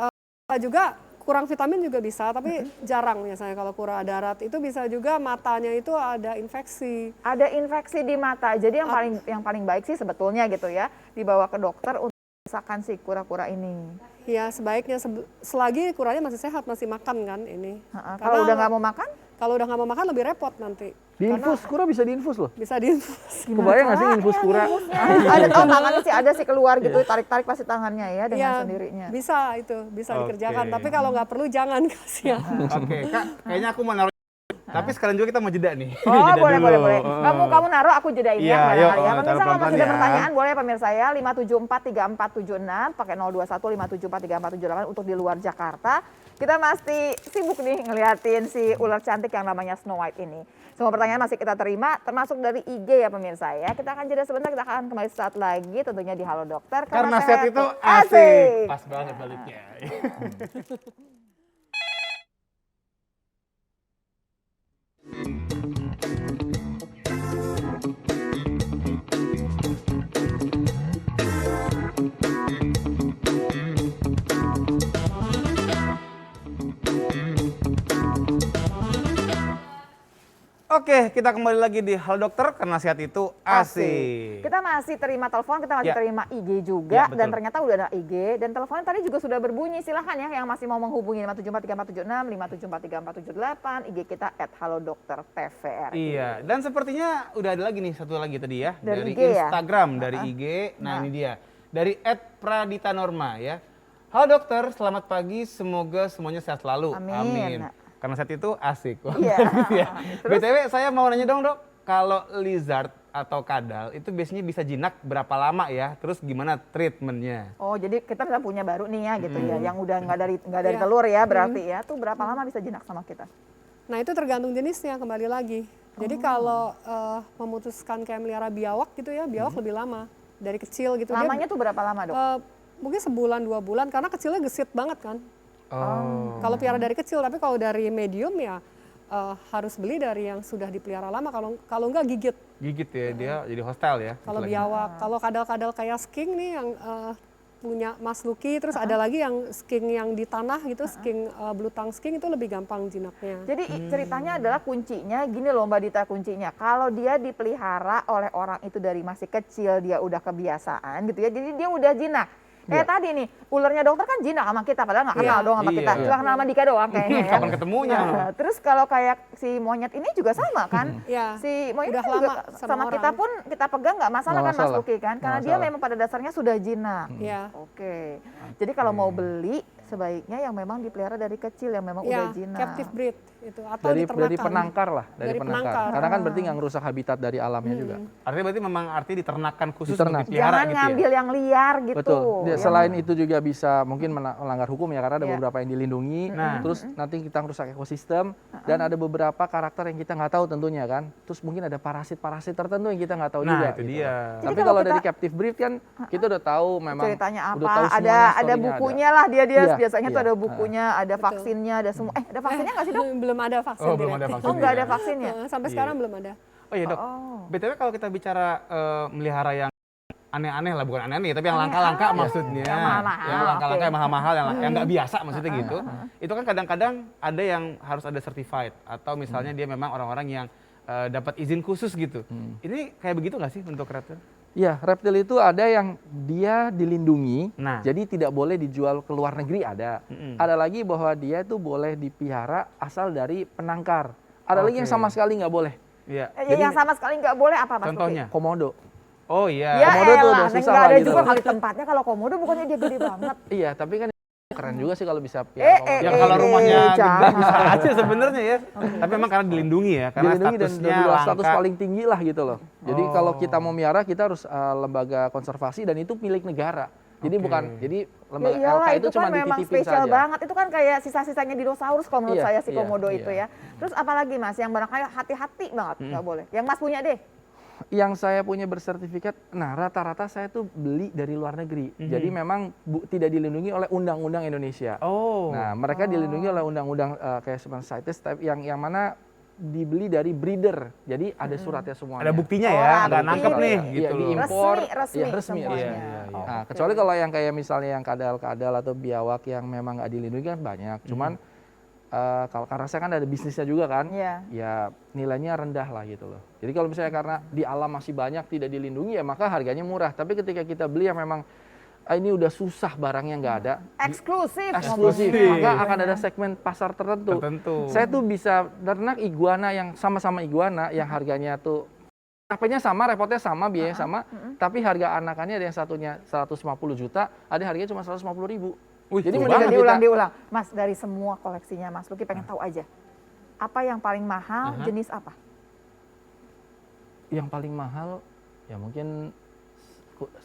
Juga kurang vitamin juga bisa, tapi jarang biasanya kalau kura darat. Itu bisa juga matanya itu ada infeksi. Ada infeksi di mata. Jadi yang paling baik sih sebetulnya gitu ya, dibawa ke dokter untuk misalkan si kura-kura ini. Ya sebaiknya selagi kuranya masih sehat, masih makan kan ini. Kalau udah nggak mau makan? Kalau udah nggak mau makan lebih repot nanti. Diinfus, kura bisa diinfus loh. Bisa diinfus. Kebayang nggak sih infus kura? Ada tangannya sih, ada sih keluar gitu, tarik-tarik pasti tangannya ya dengan Ya, sendirinya. bisa itu, bisa Oke. dikerjakan. Tapi kalau nggak perlu jangan kasihan. Oke, Kak, kayaknya aku mau naruh. Tapi sekarang juga kita mau jeda nih. Oh, Jeda boleh, dulu. boleh, boleh. Kamu naruh, aku jedain Iya, ya. yuk, Ya, taruh pemirsa kalau pelan-pelan masih ada ya. pertanyaan, boleh pemirsa ya. 5743476, pakai 021 5743478 untuk di luar Jakarta. Kita masih sibuk nih ngeliatin si ular cantik yang namanya Snow White ini. Semua pertanyaan masih kita terima, termasuk dari IG ya pemirsa ya. Kita akan jeda sebentar, kita akan kembali saat lagi tentunya di Halo Dokter. Karena sehat itu asik. asik. Pas banget baliknya. Oke, kita kembali lagi di Halo Dokter karena sehat itu asik. Kita masih terima telepon, kita masih Ya. terima IG juga, Ya, betul. dan ternyata udah ada IG, dan teleponnya tadi juga sudah berbunyi. Silahkan ya yang masih mau menghubungi 5743476, 5743478, IG kita @halodoktertvri. Iya, dan sepertinya udah ada lagi nih satu lagi tadi ya Dari IG ya? Instagram, dari IG. Nah, ini dia. Dari @praditannorma ya. Halo dokter, selamat pagi. Semoga semuanya sehat selalu. Amin. Karena saat itu asik. Iya. Ya. BTW saya mau nanya dong dok, kalau lizard atau kadal itu biasanya bisa jinak berapa lama ya? Terus gimana treatmentnya? Oh, jadi kita misalnya punya baru nih ya gitu ya, yang udah nggak dari Iya. telur ya berarti ya, tuh berapa lama bisa jinak sama kita? Nah itu tergantung jenisnya kembali lagi. Jadi kalau memutuskan kayak melihara biawak gitu ya, biawak lebih lama dari kecil gitu. Lamanya tuh berapa lama dok? Mungkin sebulan 2 bulan karena kecilnya gesit banget kan. Kalau pelihara dari kecil, tapi kalau dari medium ya harus beli dari yang sudah dipelihara lama. Kalau enggak gigit. Gigit ya, dia jadi hostel ya? Kalau istilahnya. biawak, kalau kadal-kadal kayak sking nih yang punya Mas Lucky, terus ada lagi yang sking yang di tanah gitu, sking blue tongue sking itu lebih gampang jinaknya. Jadi ceritanya adalah kuncinya gini loh Mbak Dita, kuncinya kalau dia dipelihara oleh orang itu dari masih kecil, dia udah kebiasaan gitu ya, jadi dia udah jinak. Kayak tadi nih, ulernya dokter kan jinak sama kita, padahal nggak kenal dong sama Iya. kita, cuma kenal sama Dika doang kayaknya ya. Kapan ketemunya? Nah, terus kalau kayak si monyet ini juga sama kan, Iya, si monyet udah kan juga lama sama sama kita orang. pun kita pegang nggak masalah Nggak kan Mas masalah. Luki kan, karena Nggak dia masalah. memang pada dasarnya sudah jinak. Iya. Oke, jadi kalau mau beli sebaiknya yang memang dipelihara dari kecil, yang memang udah Ya, jinak. captive breed itu atau Dari diternakan. penangkar lah, dari Dari penangkar. penangkar. Karena kan berarti nggak ngerusak habitat dari alamnya juga. Artinya berarti memang diternakan khusus Diternak. untuk dipelihara Jangan gitu ya? ngambil yang liar gitu. Betul. Yang- Selain itu juga bisa mungkin melanggar hukum ya karena ada Iya. beberapa yang dilindungi. Nah. Terus nanti kita merusak ekosistem dan ada beberapa karakter yang kita nggak tahu tentunya kan. Terus mungkin ada parasit-parasit tertentu yang kita nggak tahu Nah, juga. itu gitu. dia. Jadi Tapi kalau kalau kita- dari captive breed kan kita udah tahu memang ceritanya udah apa, tahu ada semuanya, ada story-nya bukunya lah dia Iya, biasanya tuh iya. ada bukunya, ada vaksinnya, ada semua. Ada vaksinnya nggak sih dok? Belum ada vaksin. Oh, belum ada direct. vaksin. Oh nggak ada vaksinnya. Sampai sekarang belum ada. Oh iya dok, BTW kalau kita bicara melihara yang aneh-aneh lah, bukan aneh-aneh tapi yang langka-langka maksudnya. Yang mahal-mahal, Yang langka-langka, oke. yang mahal-mahal, yang nggak biasa maksudnya gitu. Itu kan kadang-kadang ada yang harus ada certified atau misalnya dia memang orang-orang yang dapat izin khusus gitu. Ini kayak begitu nggak sih untuk reptil? Iya, reptil itu ada yang dia dilindungi, Nah. jadi tidak boleh dijual ke luar negeri ada. Ada lagi bahwa dia itu boleh dipelihara asal dari penangkar. Ada lagi yang Oke. sama sekali nggak boleh. Iya. Yang sama sekali nggak boleh apa Mas Luki? Contohnya? Komodo. Oh iya. Ya Komodo tuh elah, udah susah nggak lah ada gitu. juga kali tempatnya kalau komodo bukannya dia gede banget. Iya, tapi kan keren juga sih kalau bisa pelihara komodo. Ya kalau rumahnya gede jangan. bisa aja sebenarnya ya. Tapi memang karena dilindungi ya, karena Dilindungi dan statusnya dua langka. status paling tinggi lah gitu loh. Jadi kalau kita mau miara kita harus lembaga konservasi dan itu milik negara. Jadi Oke. bukan, jadi Ya lembaga iyalah, LK itu itu cuma kan memang dititipin spesial saja. banget. Itu kan kayak sisa-sisanya dinosaurus kalau menurut Iya, saya si iya, komodo iya. itu ya. Terus apalagi Mas yang barangkali hati-hati banget nggak boleh. Yang Mas punya deh. Yang saya punya bersertifikat, nah rata-rata saya tuh beli dari luar negeri. Jadi memang tidak dilindungi oleh undang-undang Indonesia. Oh. Nah, mereka dilindungi oleh undang-undang kayak seperti CITES, tapi yang mana dibeli dari breeder. Jadi ada suratnya semuanya. Ada buktinya Oh, ya, ada nggak bukti. nangkep nih Iya, gitu loh. diimpor. Resmi Iya, resmi. semuanya. Iya, iya, iya. Nah, kecuali kalau yang kayak misalnya yang kadal-kadal atau biawak yang memang nggak dilindungi kan banyak. Cuman kalau karena saya kan ada bisnisnya juga kan, Iya. ya nilainya rendah lah gitu loh. Jadi kalau misalnya karena di alam masih banyak tidak dilindungi ya maka harganya murah. Tapi ketika kita beli yang memang ini udah susah barangnya nggak ada, Eksklusif. eksklusif, ngomongnya. maka akan ada segmen pasar tertentu. Saya tuh bisa ternak iguana yang sama-sama iguana yang harganya tuh capeknya sama, repotnya sama, biayanya sama, tapi harga anakannya ada yang satunya 150 juta, ada harganya cuma 150.000. Wih, Jadi tuh mendingan banget. kita- Diulang. Mas, dari semua koleksinya Mas Luki pengen tahu aja. Apa yang paling mahal, jenis apa? Yang paling mahal ya mungkin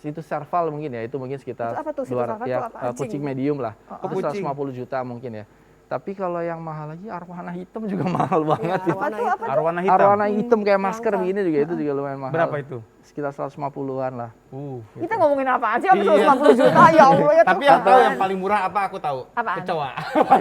itu serval mungkin ya, itu mungkin sekitar Itu apa tuh, situ serval ya, tuh apa? kucing medium lah, Oh, itu 150 juta mungkin ya. Tapi kalau yang mahal lagi arwana hitam juga mahal banget Iya, itu. Apa tuh? Apa tuh? Arwana hitam. Arwana hitam kayak masker Langka. begini juga itu juga lumayan mahal. Berapa itu? Sekitar 150-an lah. Kita ngomongin apa aja? Apa Iya. 150 juta? Ya Allah ya Tapi yang tahu yang paling murah apa aku tahu. Apaan? Kecoa.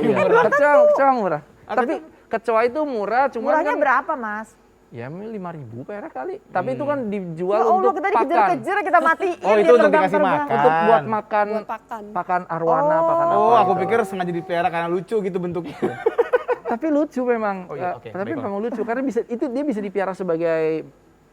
Iya, kecoa murah. Tapi kecoa itu murah, cuman Murahnya kan berapa Mas? ya 5.000 perak kali. Tapi itu kan dijual Ya Allah untuk kita pakan. dikejar-kejar kita matiin. Oh, itu dia untuk dikasih terbang-terbang. makan. Untuk buat makan Buat pakan. pakan arwana, pakan apa. Oh, aku gitu. pikir sengaja dipelihara karena lucu gitu bentuknya. Tapi lucu memang. Oh iya, oke, Tapi baiklah. memang lucu karena dia bisa dipiara sebagai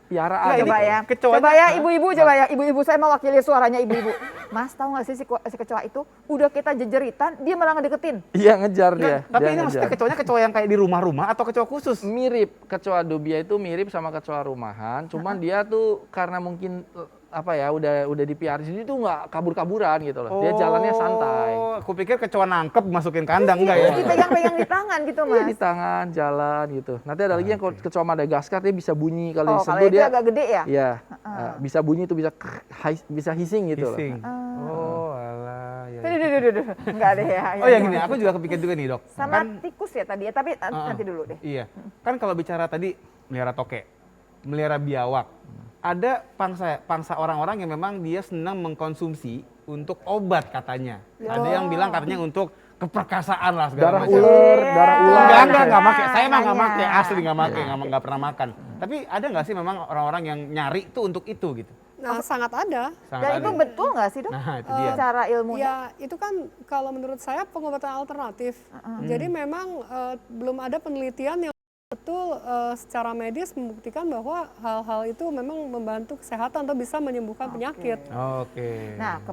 piaraan. Nggak, ini Coba ya, kecoanya- coba ya ibu-ibu, coba ya ibu-ibu, saya mewakili suaranya ibu-ibu. Mas tahu nggak sih si kecoa itu udah kita jejeritan, dia malah ngedeketin. Iya ngejar dia. Tapi Dia ini maksudnya ngejar. kecoanya kecoa yang kayak di rumah-rumah atau kecoa khusus? Mirip, kecoa dubia itu mirip sama kecoa rumahan, cuman dia tuh karena mungkin apa ya udah dipiara jadi tuh nggak kabur-kaburan gitu loh. Dia jalannya santai. Oh, aku pikir kecoa nangkep masukin kandang enggak ya? Dipegang-pegang di tangan gitu Iya Mas. di tangan jalan gitu. Nanti ada lagi yang kecoa Madagaskar dia bisa bunyi kalau Oh, kalau disentuh itu dia. agak gede ya? Iya, bisa bunyi tuh bisa hissing gitu Hissing. loh. Oh, alah. Ya, Duh, ya. duh, duh, duh. Enggak deh ya. Oh ya gini, aku juga kepikir juga nih dok. Sama Kan, tikus ya tadi ya, tapi nanti dulu deh. iya, kan kalau bicara tadi melihara toke, melihara biawak, ada pangsa orang-orang yang memang dia senang mengkonsumsi untuk obat katanya. Ada yang bilang katanya untuk keperkasaan lah segala Darah macam. ular, darah ular. Enggak make. Saya mah nggak Makanya. make, asli nggak make, nggak pernah makan. Tapi ada nggak sih memang orang-orang yang nyari tuh untuk itu gitu? Nah, sangat ada. Sangat Dan ada. itu betul nggak sih dok? Nah, itu dia. Secara ilmunya. Ya, itu kan kalau menurut saya pengobatan alternatif. Jadi memang belum ada penelitian yang betul secara medis membuktikan bahwa hal-hal itu memang membantu kesehatan atau bisa menyembuhkan penyakit. Oke. Nah, ke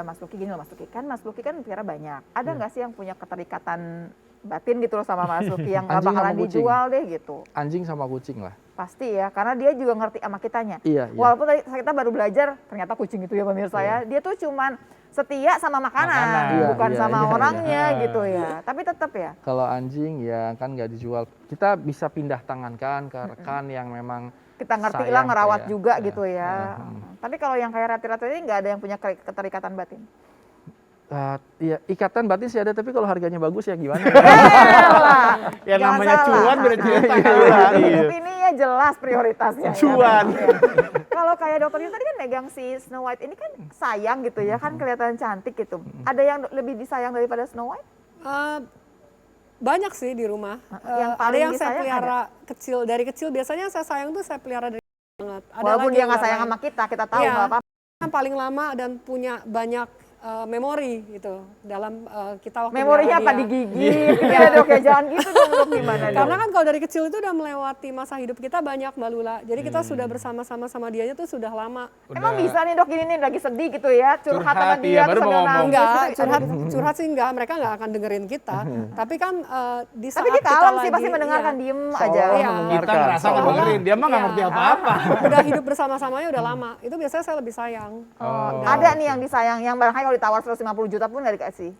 Mas Luki gini loh Mas Luki kan pelihara banyak. Ada nggak sih yang punya keterikatan batin gitu loh sama Mas Luki yang nggak Anjing bakalan sama kucing. dijual deh gitu? Anjing sama kucing lah. Pasti ya, karena dia juga ngerti sama kitanya. Iya, iya. Walaupun tadi kita baru belajar, ternyata kucing itu ya pemirsa ya, dia tuh cuman setia sama makanan, Makanan. Iya, bukan iya, sama iya, orangnya iya. gitu ya. Tapi tetap ya. Kalau anjing ya kan nggak dijual. Kita bisa pindah tangankan ke rekan yang memang Kita ngerti sayang lah ngerawat ya. juga Ya, gitu ya. Tapi kalau yang kayak rati-rati ini nggak ada yang punya keterikatan batin. ya ikatan batin sih ada, tapi kalau harganya bagus ya gimana? Ya Jangan namanya salah. cuan beda cerita kan. Hidup ini ya jelas prioritasnya. ya. Cuan. Kalau kayak dokter Yu tadi kan megang si Snow White ini kan sayang gitu ya, kan kelihatan cantik gitu. Ada yang lebih disayang daripada Snow White? Banyak sih di rumah. Yang Ada paling yang saya disayang pelihara kecil, dari kecil biasanya saya sayang tuh saya pelihara dari banget. Ada Walaupun lagi dia yang nggak sayang lain. sama kita tahu Iya. nggak apa-apa. Yang paling lama dan punya banyak memori gitu dalam kita waktu Memorinya apa pelihara dia. digigit? Ya dok ya jangan gitu dong dok, gimana dok? Karena kan kalau dari kecil itu udah melewati masa hidup kita banyak Mbak Lula. Jadi kita sudah bersama-sama sama dianya tuh sudah lama. Emang bisa nih dok gini nih lagi sedih gitu ya, curhat sama Curhat, dia iya, terus baru mau sambil ngomong. nangis. Enggak, gitu. curhat sih enggak, mereka enggak akan dengerin kita. Tapi kan di saat Tapi dia kita kalem sih lagi- pasti mendengarkan, iya, diem Seolah aja. Iya. Kita ngerasa nggak dengerin, dia mah nggak Iya. ngerti apa-apa. udah hidup bersama-samanya udah lama. Itu biasanya saya lebih sayang. Oh, ada nih yang disayang, yang barangkali kalau ditawar 150 juta pun nggak dikasih.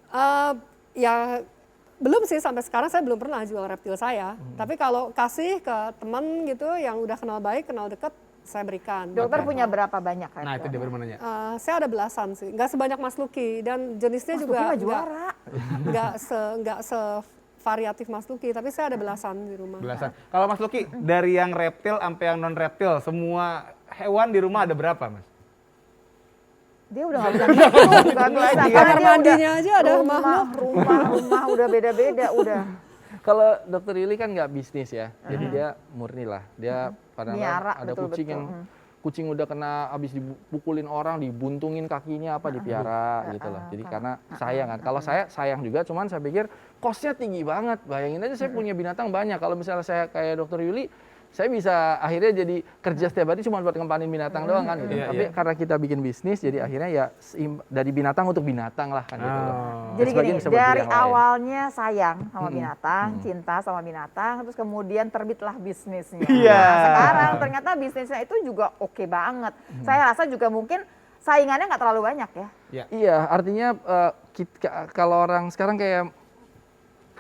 Ya belum sih sampai sekarang saya belum pernah jual reptil saya. Tapi kalau kasih ke teman gitu yang udah kenal baik, kenal deket, saya berikan. Dokter punya berapa banyak reptil? Nah, itu dia baru mau nanya. Saya ada belasan sih, nggak sebanyak Mas Luki dan jenisnya Mas juga Luki mah juara. nggak variatif Mas Luki, tapi saya ada belasan di rumah. Belasan. Kalau Mas Luki, dari yang reptil sampai yang non reptil, semua hewan di rumah ada berapa, Mas? Dia udah nggak bisa ngitung, nggak bisa. Karena Kamar dia mandinya aja ada rumah udah beda-beda udah. Kalau dokter Yuli kan nggak bisnis ya, jadi dia murni lah. Dia Miara, kadang-kadang ada betul-betul. kucing yang kucing udah kena habis dipukulin orang, dibuntungin kakinya apa dipiara gitu loh. Jadi karena sayang kan. Kalau saya sayang juga, cuman saya pikir kosnya tinggi banget. Bayangin aja saya punya binatang banyak. Kalau misalnya saya kayak dokter Yuli, saya bisa akhirnya jadi kerja setiap hari cuma buat ngempanin binatang doang kan gitu. Iya, Tapi iya. karena kita bikin bisnis, jadi akhirnya ya dari binatang untuk binatang lah kan gitu loh. Jadi Sebagian gini, bisa buat beli dari yang lain. awalnya sayang sama binatang, cinta sama binatang, terus kemudian terbitlah bisnisnya. Iya. Nah, sekarang ternyata bisnisnya itu juga oke banget. Saya rasa juga mungkin saingannya nggak terlalu banyak ya. Iya, artinya kalau orang sekarang kayak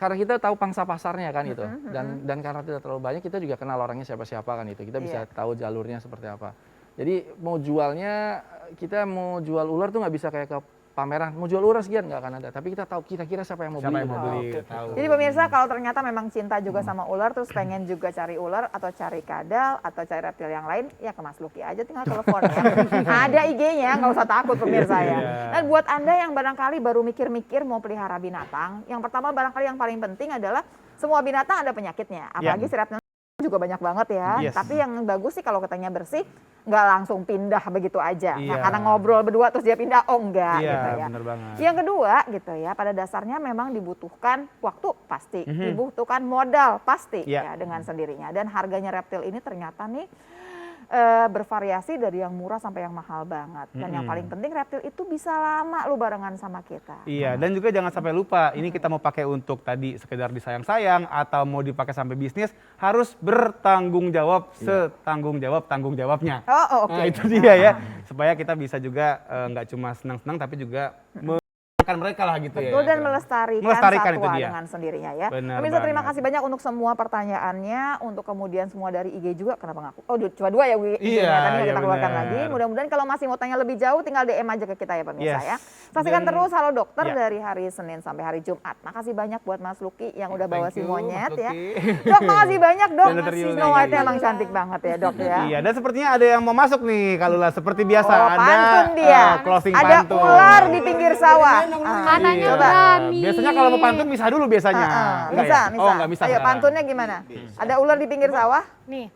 karena kita tahu pangsa pasarnya kan gitu, dan karena tidak terlalu banyak kita juga kenal orangnya siapa-siapa kan itu, kita bisa tahu jalurnya seperti apa. Jadi mau jualnya, kita mau jual ular tuh nggak bisa kayak ke pameran, mau jual ular sekian nggak akan ada, tapi kita tahu kira-kira siapa yang mau Siapa beli. yang mau beli, tahu. Jadi pemirsa kalau ternyata memang cinta juga sama ular, terus pengen juga cari ular atau cari kadal atau cari reptil yang lain, ya ke Mas Luki aja tinggal telepon ya. Ada IG-nya, nggak usah takut pemirsa ya. Dan buat Anda yang barangkali baru mikir-mikir mau pelihara binatang, yang pertama barangkali yang paling penting adalah semua binatang ada penyakitnya, apalagi si reptil juga banyak banget ya. Yes. Tapi yang bagus sih kalau katanya bersih, nggak langsung pindah begitu aja. Iya. Nah, karena ngobrol berdua terus dia pindah, oh enggak Iya, gitu ya. bener banget. Yang kedua gitu ya, pada dasarnya memang dibutuhkan waktu pasti, dibutuhkan modal pasti Iya. ya dengan sendirinya. Dan harganya reptil ini ternyata nih bervariasi dari yang murah sampai yang mahal banget. Dan yang paling penting reptil itu bisa lama lu barengan sama kita. Iya, dan juga jangan sampai lupa, ini kita mau pakai untuk tadi sekedar disayang-sayang atau mau dipakai sampai bisnis, harus bertanggung jawab setanggung jawab tanggung jawabnya. Oh, oke. Nah, itu dia ya, supaya kita bisa juga nggak cuma senang-senang tapi juga menyenangkan mereka lah gitu ya. Betul, dan melestarikan itu satwa dia. dengan sendirinya ya. Benar Pemirsa, terima banget. kasih banyak untuk semua pertanyaannya, untuk kemudian semua dari IG juga. Kenapa ngaku? Oh, cuma 2 ya IG-nya, Iya, tadi nggak iya kita keluarkan benar. lagi. Mudah-mudahan kalau masih mau tanya lebih jauh, tinggal DM aja ke kita ya pemirsa Yes. ya. Saksikan Dan- terus Halo Dokter Ya. dari hari Senin sampai hari Jumat. Makasih banyak buat Mas Luki yang udah bawa Thank si you, monyet Mas ya. Luki. Dok, makasih banyak dok. Dan Dr. Yuli. Snow White-nya emang cantik banget ya dok ya. Iya, dan sepertinya ada yang mau masuk nih, Kalula. Seperti biasa, Oh, ada pantun dia. closing Ada pantun. ular di pinggir sawah. Katanya Iya. berani. Biasanya kalau mau pantun bisa dulu biasanya. Enggak Bisa, ya? bisa. Oh, nggak bisa Ayo sekarang. pantunnya gimana? Ada ular di pinggir sawah? Nih,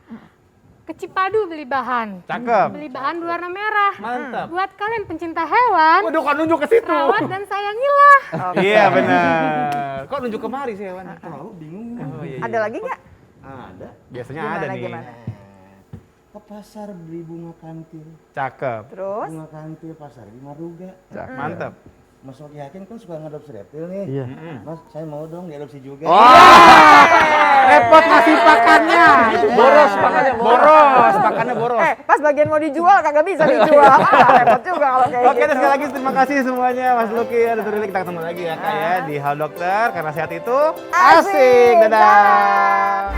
ke Cipadu beli bahan. Cakep. Beli bahan berwarna merah. Mantap. Buat kalian pencinta hewan, Waduh, kok nunjuk ke situ? rawat dan sayangilah. Iya, benar. Kok nunjuk kemari sih hewannya? Tahu bingung. Oh, iya, iya. Ada lagi nggak? Ada. Biasanya Gimana, ada nih. gimana? Ke pasar beli bunga kantil. Cakep. Terus? Bunga kantil pasar di Maruga. Mantap. Mas Waki Hakim kan suka ngadopsi reptil nih. Iya. Mas, saya mau dong diadopsi juga. Repot ngasih pakannya. Boros pakannya, Boros, pakannya boros. Pas bagian mau dijual kagak bisa dijual. Repot juga kalau kayak Oke, gitu. dan sekali lagi terima kasih semuanya Mas Luki ya, Dr. Lili. Kita ketemu lagi ya Kak ya di Hal Dokter, karena sehat itu Asik. Dadah.